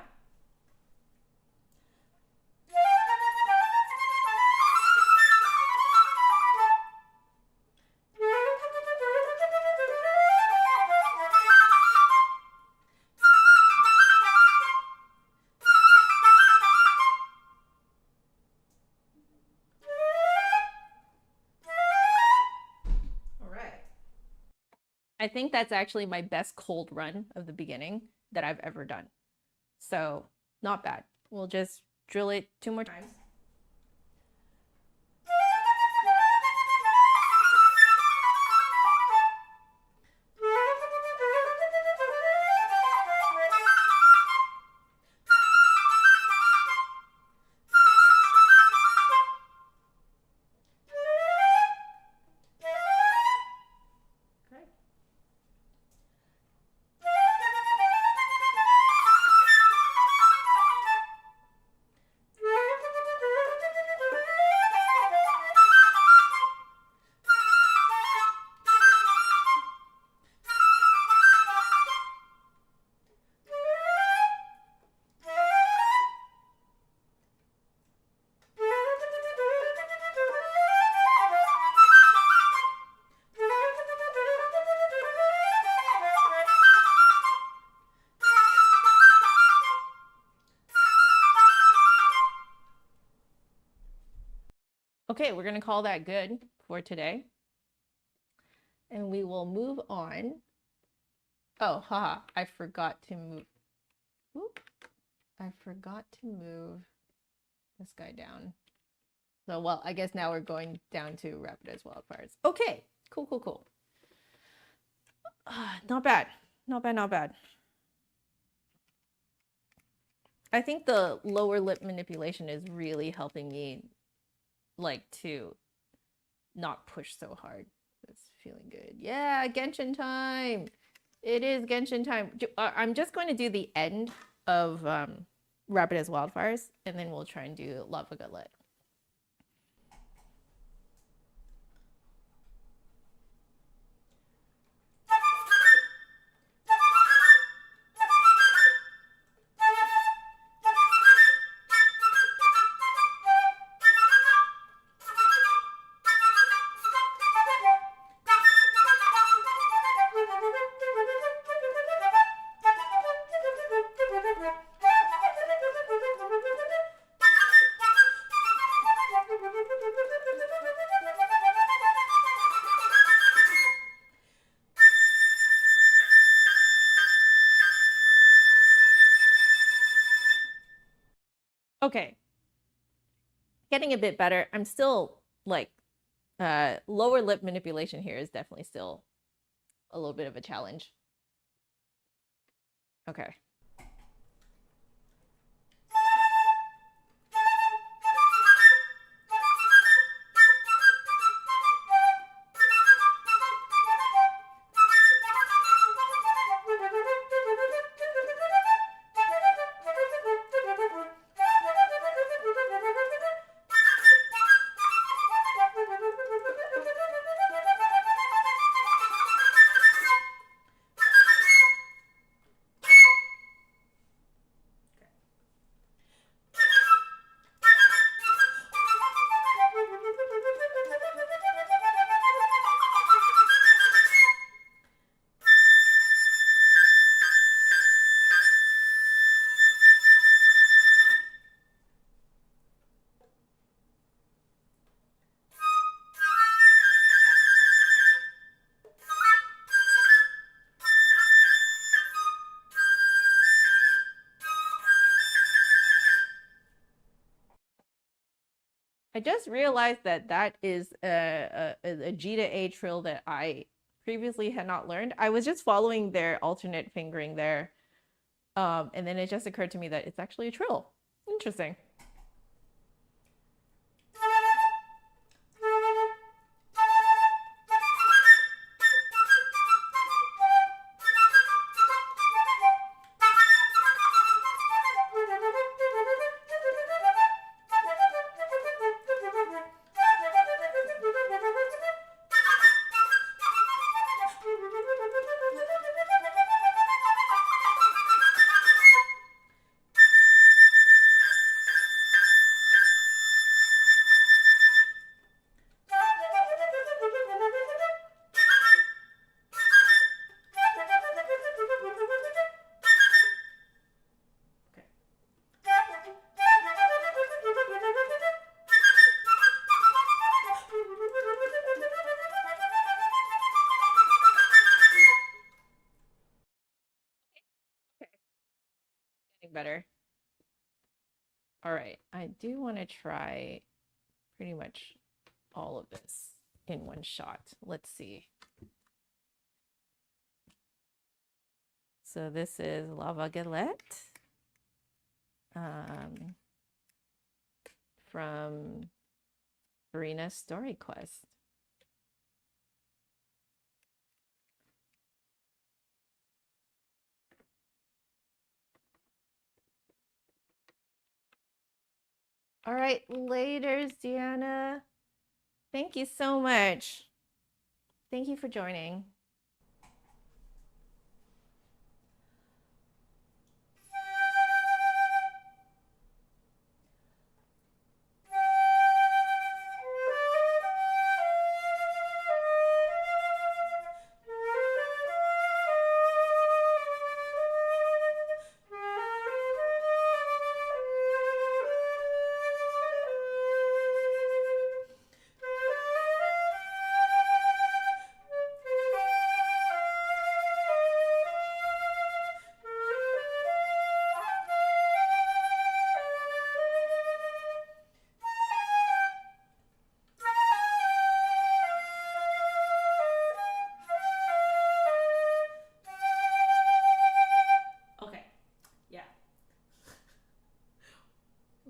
I think that's actually my best cold run of the beginning that I've ever done. So not bad. We'll just drill it 2 more times. Okay, we're gonna call that good for today. And we will move on. Oh, haha, I forgot to move. Whoop. I forgot to move this guy down. So, well, I guess now we're going down to rapid as wildfires. Okay, cool, cool, cool. Not bad, not bad, not bad. I think the lower lip manipulation is really helping me, like, to not push so hard. It's feeling good. Yeah, Genshin time. It is Genshin time. I'm just going to do the end of Rapid as Wildfires, and then we'll try and do La Vaguelette. Okay, getting a bit better. I'm still like lower lip manipulation here is definitely still a little bit of a challenge. Okay. I just realized that that is a G to A trill that I previously had not learned. I was just following their alternate fingering there. And then it just occurred to me that it's actually a trill. Interesting. Better. All right, I do want to try pretty much all of this in one shot. Let's see. So this is La Vaguelette from Arena Story Quest. All right, later, Deanna. Thank you so much. Thank you for joining.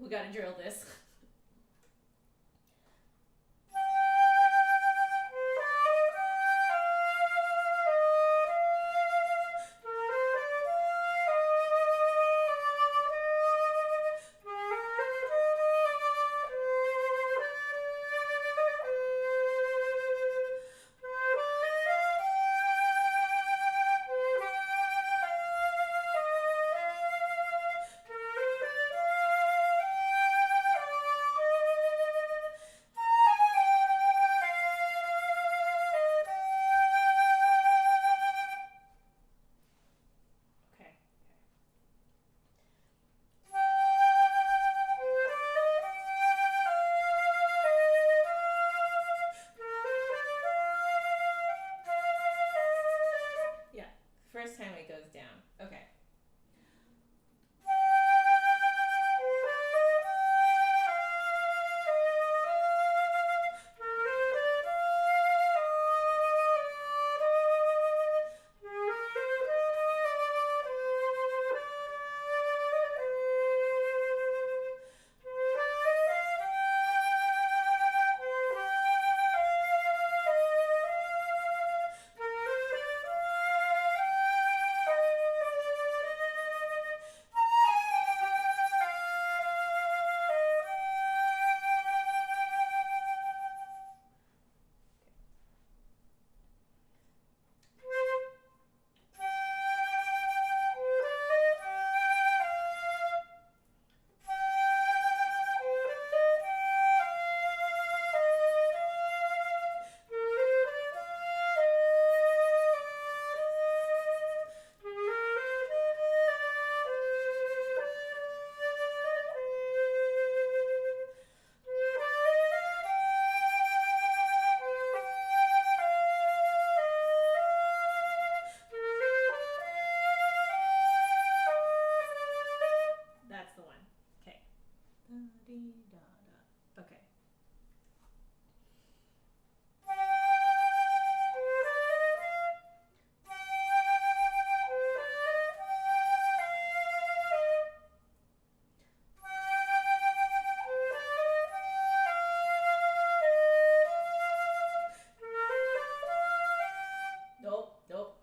We gotta drill this. First time it goes down. Okay. Okay. Nope, nope.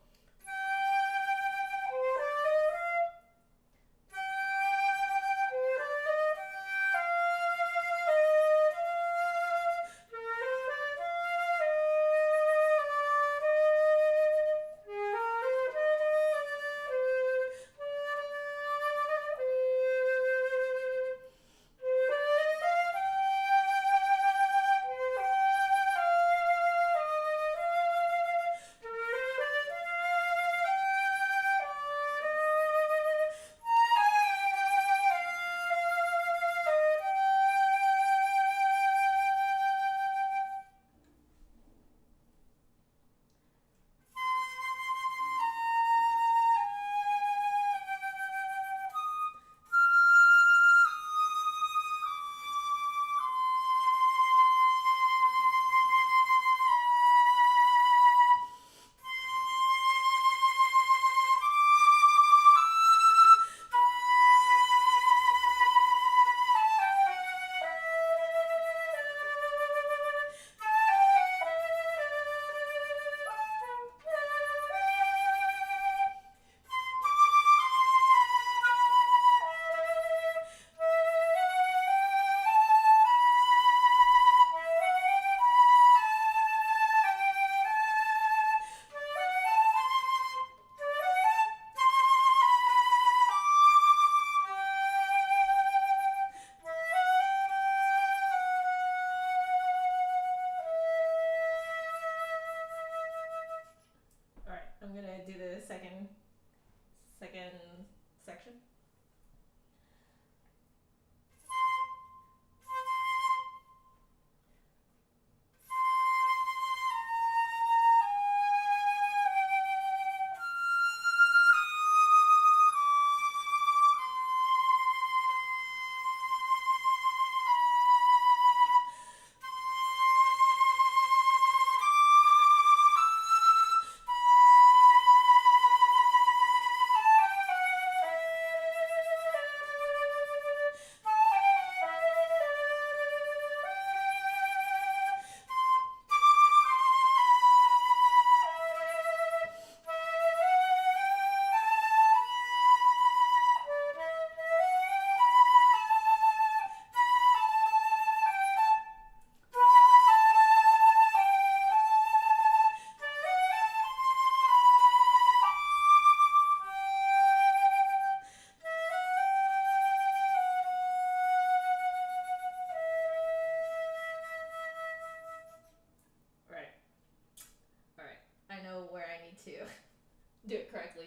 do it correctly.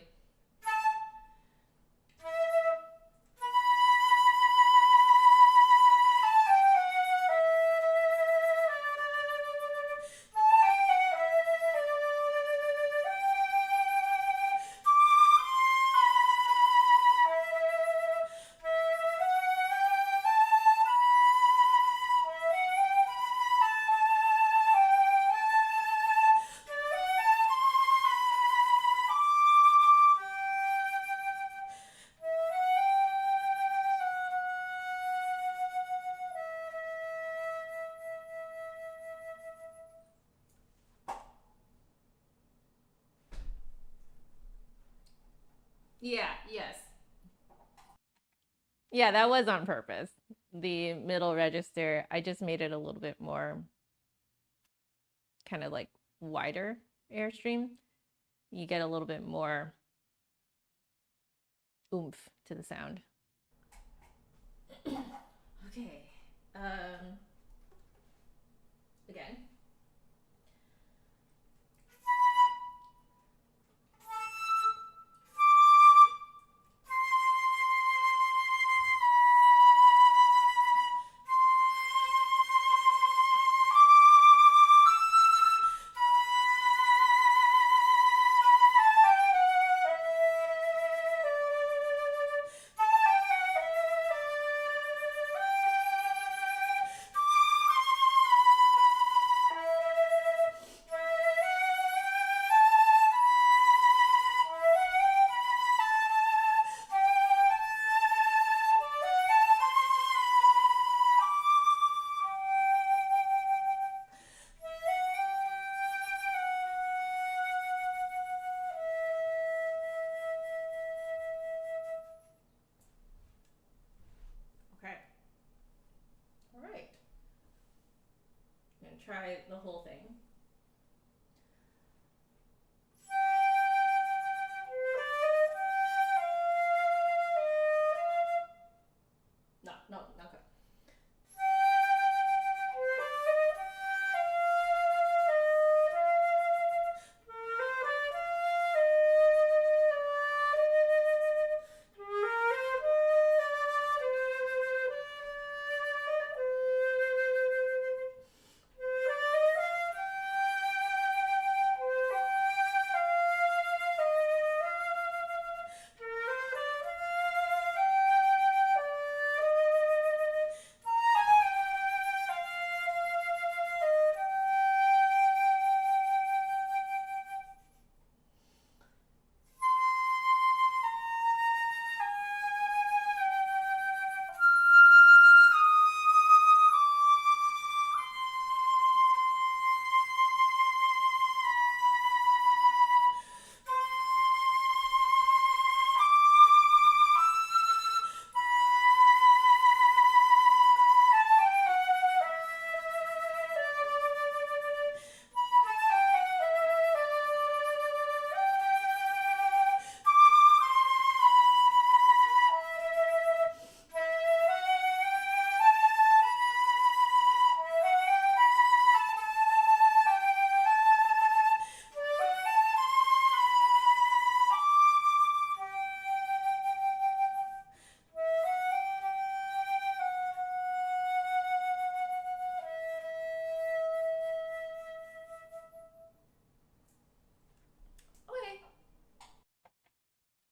Yeah, yes. Yeah, that was on purpose. The middle register, I just made it a little bit more kind of like wider airstream. You get a little bit more oomph to the sound. Okay. Again. Okay. All right. I'm going to try the whole thing. No, not good.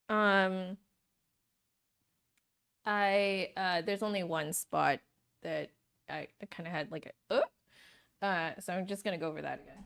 Um, there's only one spot that I kind of had like a so I'm just gonna go over that again.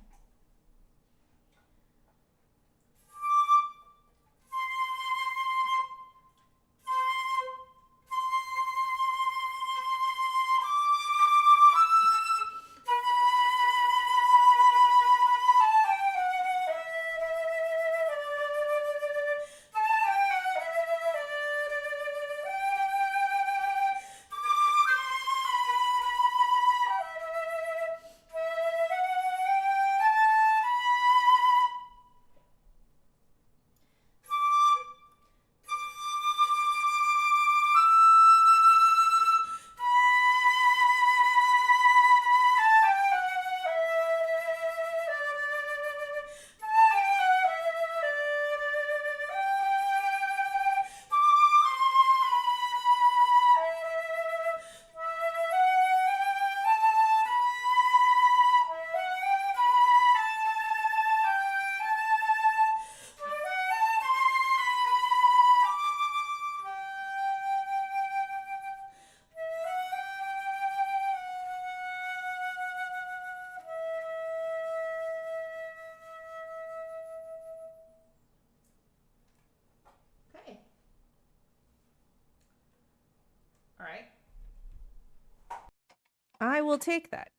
I will take that.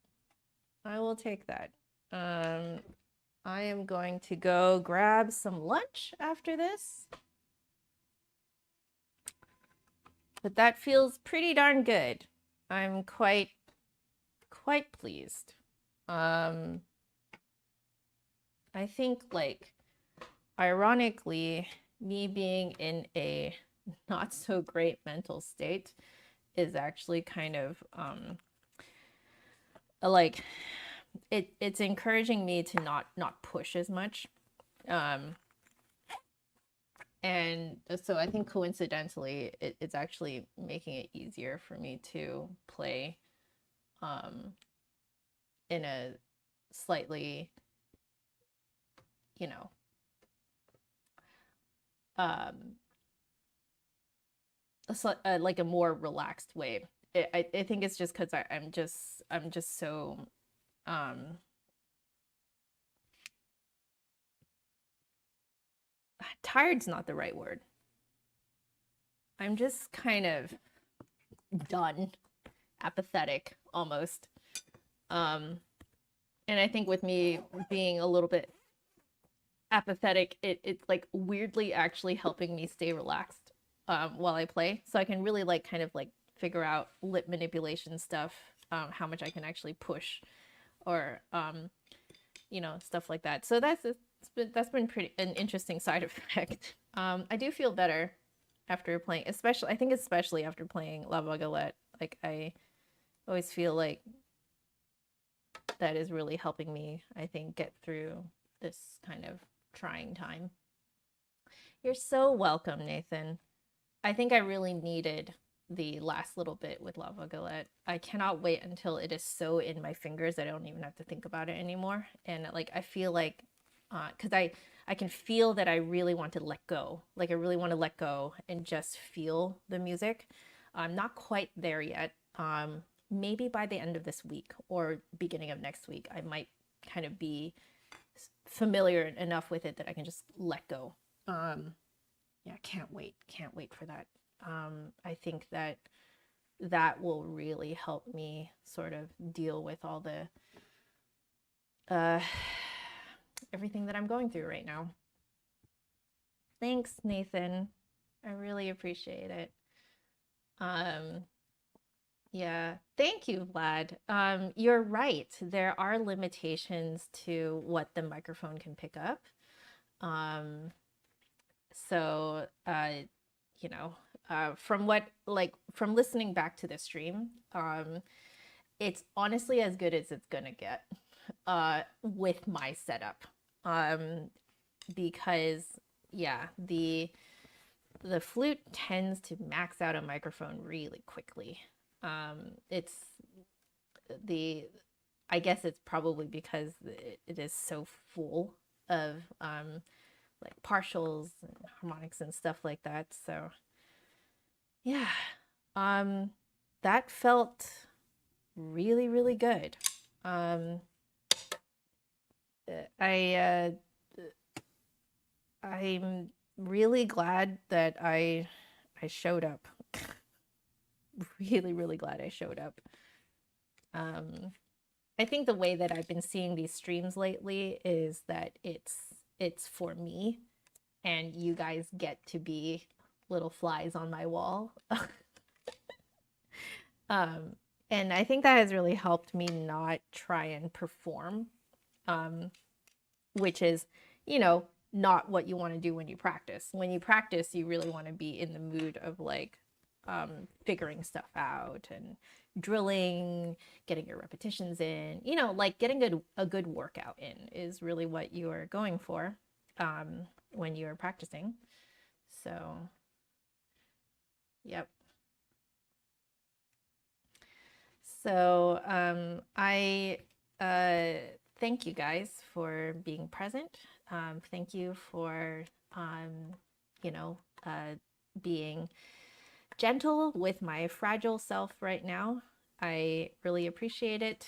I will take that. I am going to go grab some lunch after this. But that feels pretty darn good. I'm quite pleased. I think, like, ironically, me being in a not so great mental state is actually kind of like it's encouraging me to not push as much. And so I think coincidentally it's actually making it easier for me to play in a slightly, you know, like a more relaxed way. I think it's just because I'm just so tired's not the right word. I'm just kind of done, apathetic almost. And I think with me being a little bit apathetic, it's like weirdly actually helping me stay relaxed while I play. So I can really like kind of like figure out lip manipulation stuff, how much I can actually push, or you know, stuff like that. So that's been pretty an interesting side effect. I do feel better after playing, especially after playing La Vaguelette. Like I always feel like that is really helping me, I think, get through this kind of trying time. You're so welcome, Nathan. I think I really needed the last little bit with La Vaguelette. I cannot wait until it is so in my fingers that I don't even have to think about it anymore. And like I feel like because I can feel that I really want to let go. Like I really want to let go and just feel the music. I'm not quite there yet. Maybe by the end of this week or beginning of next week, I might kind of be familiar enough with it that I can just let go. Yeah, can't wait for that. I think that will really help me sort of deal with all the everything that I'm going through right now. Thanks, Nathan. I really appreciate it. Yeah, thank you, Vlad. You're right. There are limitations to what the microphone can pick up. So, you know, from listening back to the stream, it's honestly as good as it's gonna get with my setup. Because yeah, the flute tends to max out a microphone really quickly. It's I guess it's probably because it is so full of like partials and harmonics and stuff like that. So yeah, that felt really, really good. I'm really glad that I showed up. Really, really glad I showed up. I think the way that I've been seeing these streams lately is that it's for me, and you guys get to be little flies on my wall. And I think that has really helped me not try and perform, which is, you know, not what you want to do when you practice. When you practice, you really want to be in the mood of like figuring stuff out and drilling, getting your repetitions in, you know, like getting a good workout in is really what you are going for when you're practicing. So, yep. So I thank you guys for being present. Thank you for, you know, being gentle with my fragile self right now. I really appreciate it.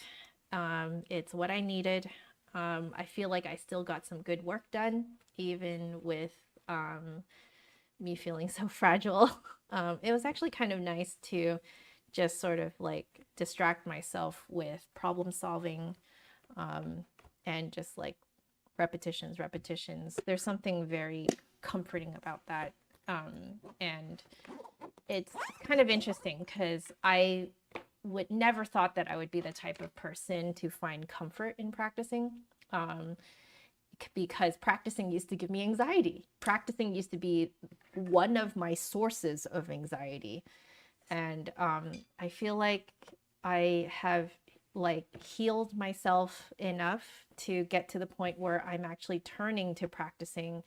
It's what I needed. I feel like I still got some good work done, even with me feeling so fragile. It was actually kind of nice to just sort of like distract myself with problem solving, and just like repetitions. There's something very comforting about that. And it's kind of interesting because I would never thought that I would be the type of person to find comfort in practicing. Because practicing used to give me anxiety. Practicing used to be one of my sources of anxiety. And I feel like I have like healed myself enough to get to the point where I'm actually turning to practicing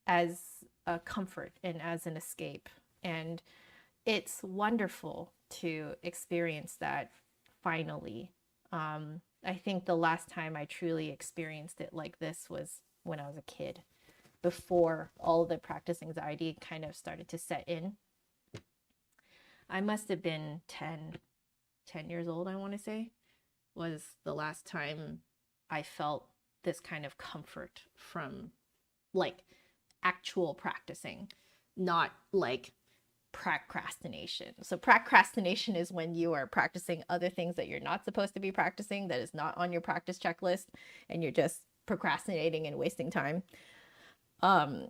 as a comfort and as an escape. And it's wonderful to experience that finally. I think the last time I truly experienced it like this was when I was a kid, before all the practice anxiety kind of started to set in. I must have been 10 years old, I want to say, was the last time I felt this kind of comfort from like actual practicing, not like procrastination. So procrastination is when you are practicing other things that you're not supposed to be practicing, that is not on your practice checklist, and you're just procrastinating and wasting time. Well,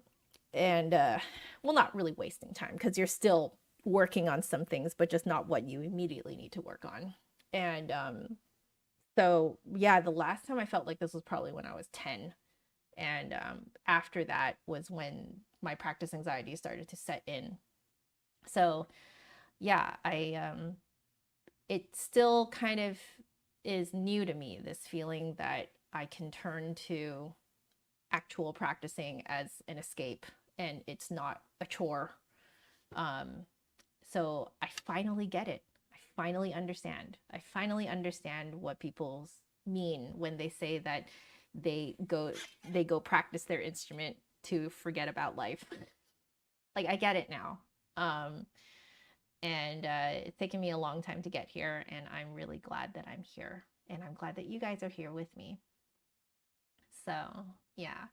not really wasting time, because you're still working on some things, but just not what you immediately need to work on. And so yeah, the last time I felt like this was probably when I was 10. And after that was when my practice anxiety started to set in. So yeah, it still kind of is new to me, this feeling that I can turn to actual practicing as an escape and it's not a chore. So I finally get it. I finally understand. I finally understand what people mean when they say that they go practice their instrument to forget about life. Like, I get it now. And it's taken me a long time to get here, and I'm really glad that I'm here, and I'm glad that you guys are here with me. So yeah.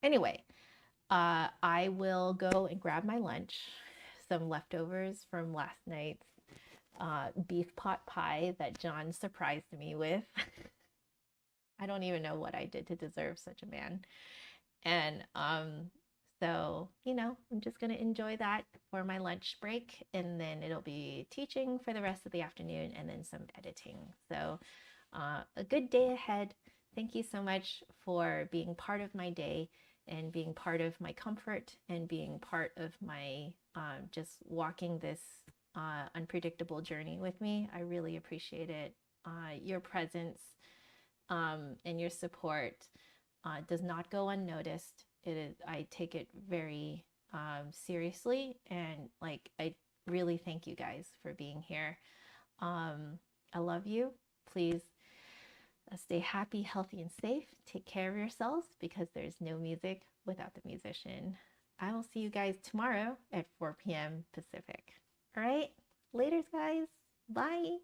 Anyway, I will go and grab my lunch, some leftovers from last night's beef pot pie that John surprised me with. I don't even know what I did to deserve such a man. And so, I'm just going to enjoy that for my lunch break, and then it'll be teaching for the rest of the afternoon and then some editing. So a good day ahead. Thank you so much for being part of my day and being part of my comfort and being part of my just walking this unpredictable journey with me. I really appreciate it. Your presence and your support does not go unnoticed. I take it very seriously, and like, I really thank you guys for being here. I love you. Please stay happy, healthy, and safe. Take care of yourselves, because there's no music without the musician. I will see you guys tomorrow at 4 p.m. Pacific. All right, laters, guys. Bye.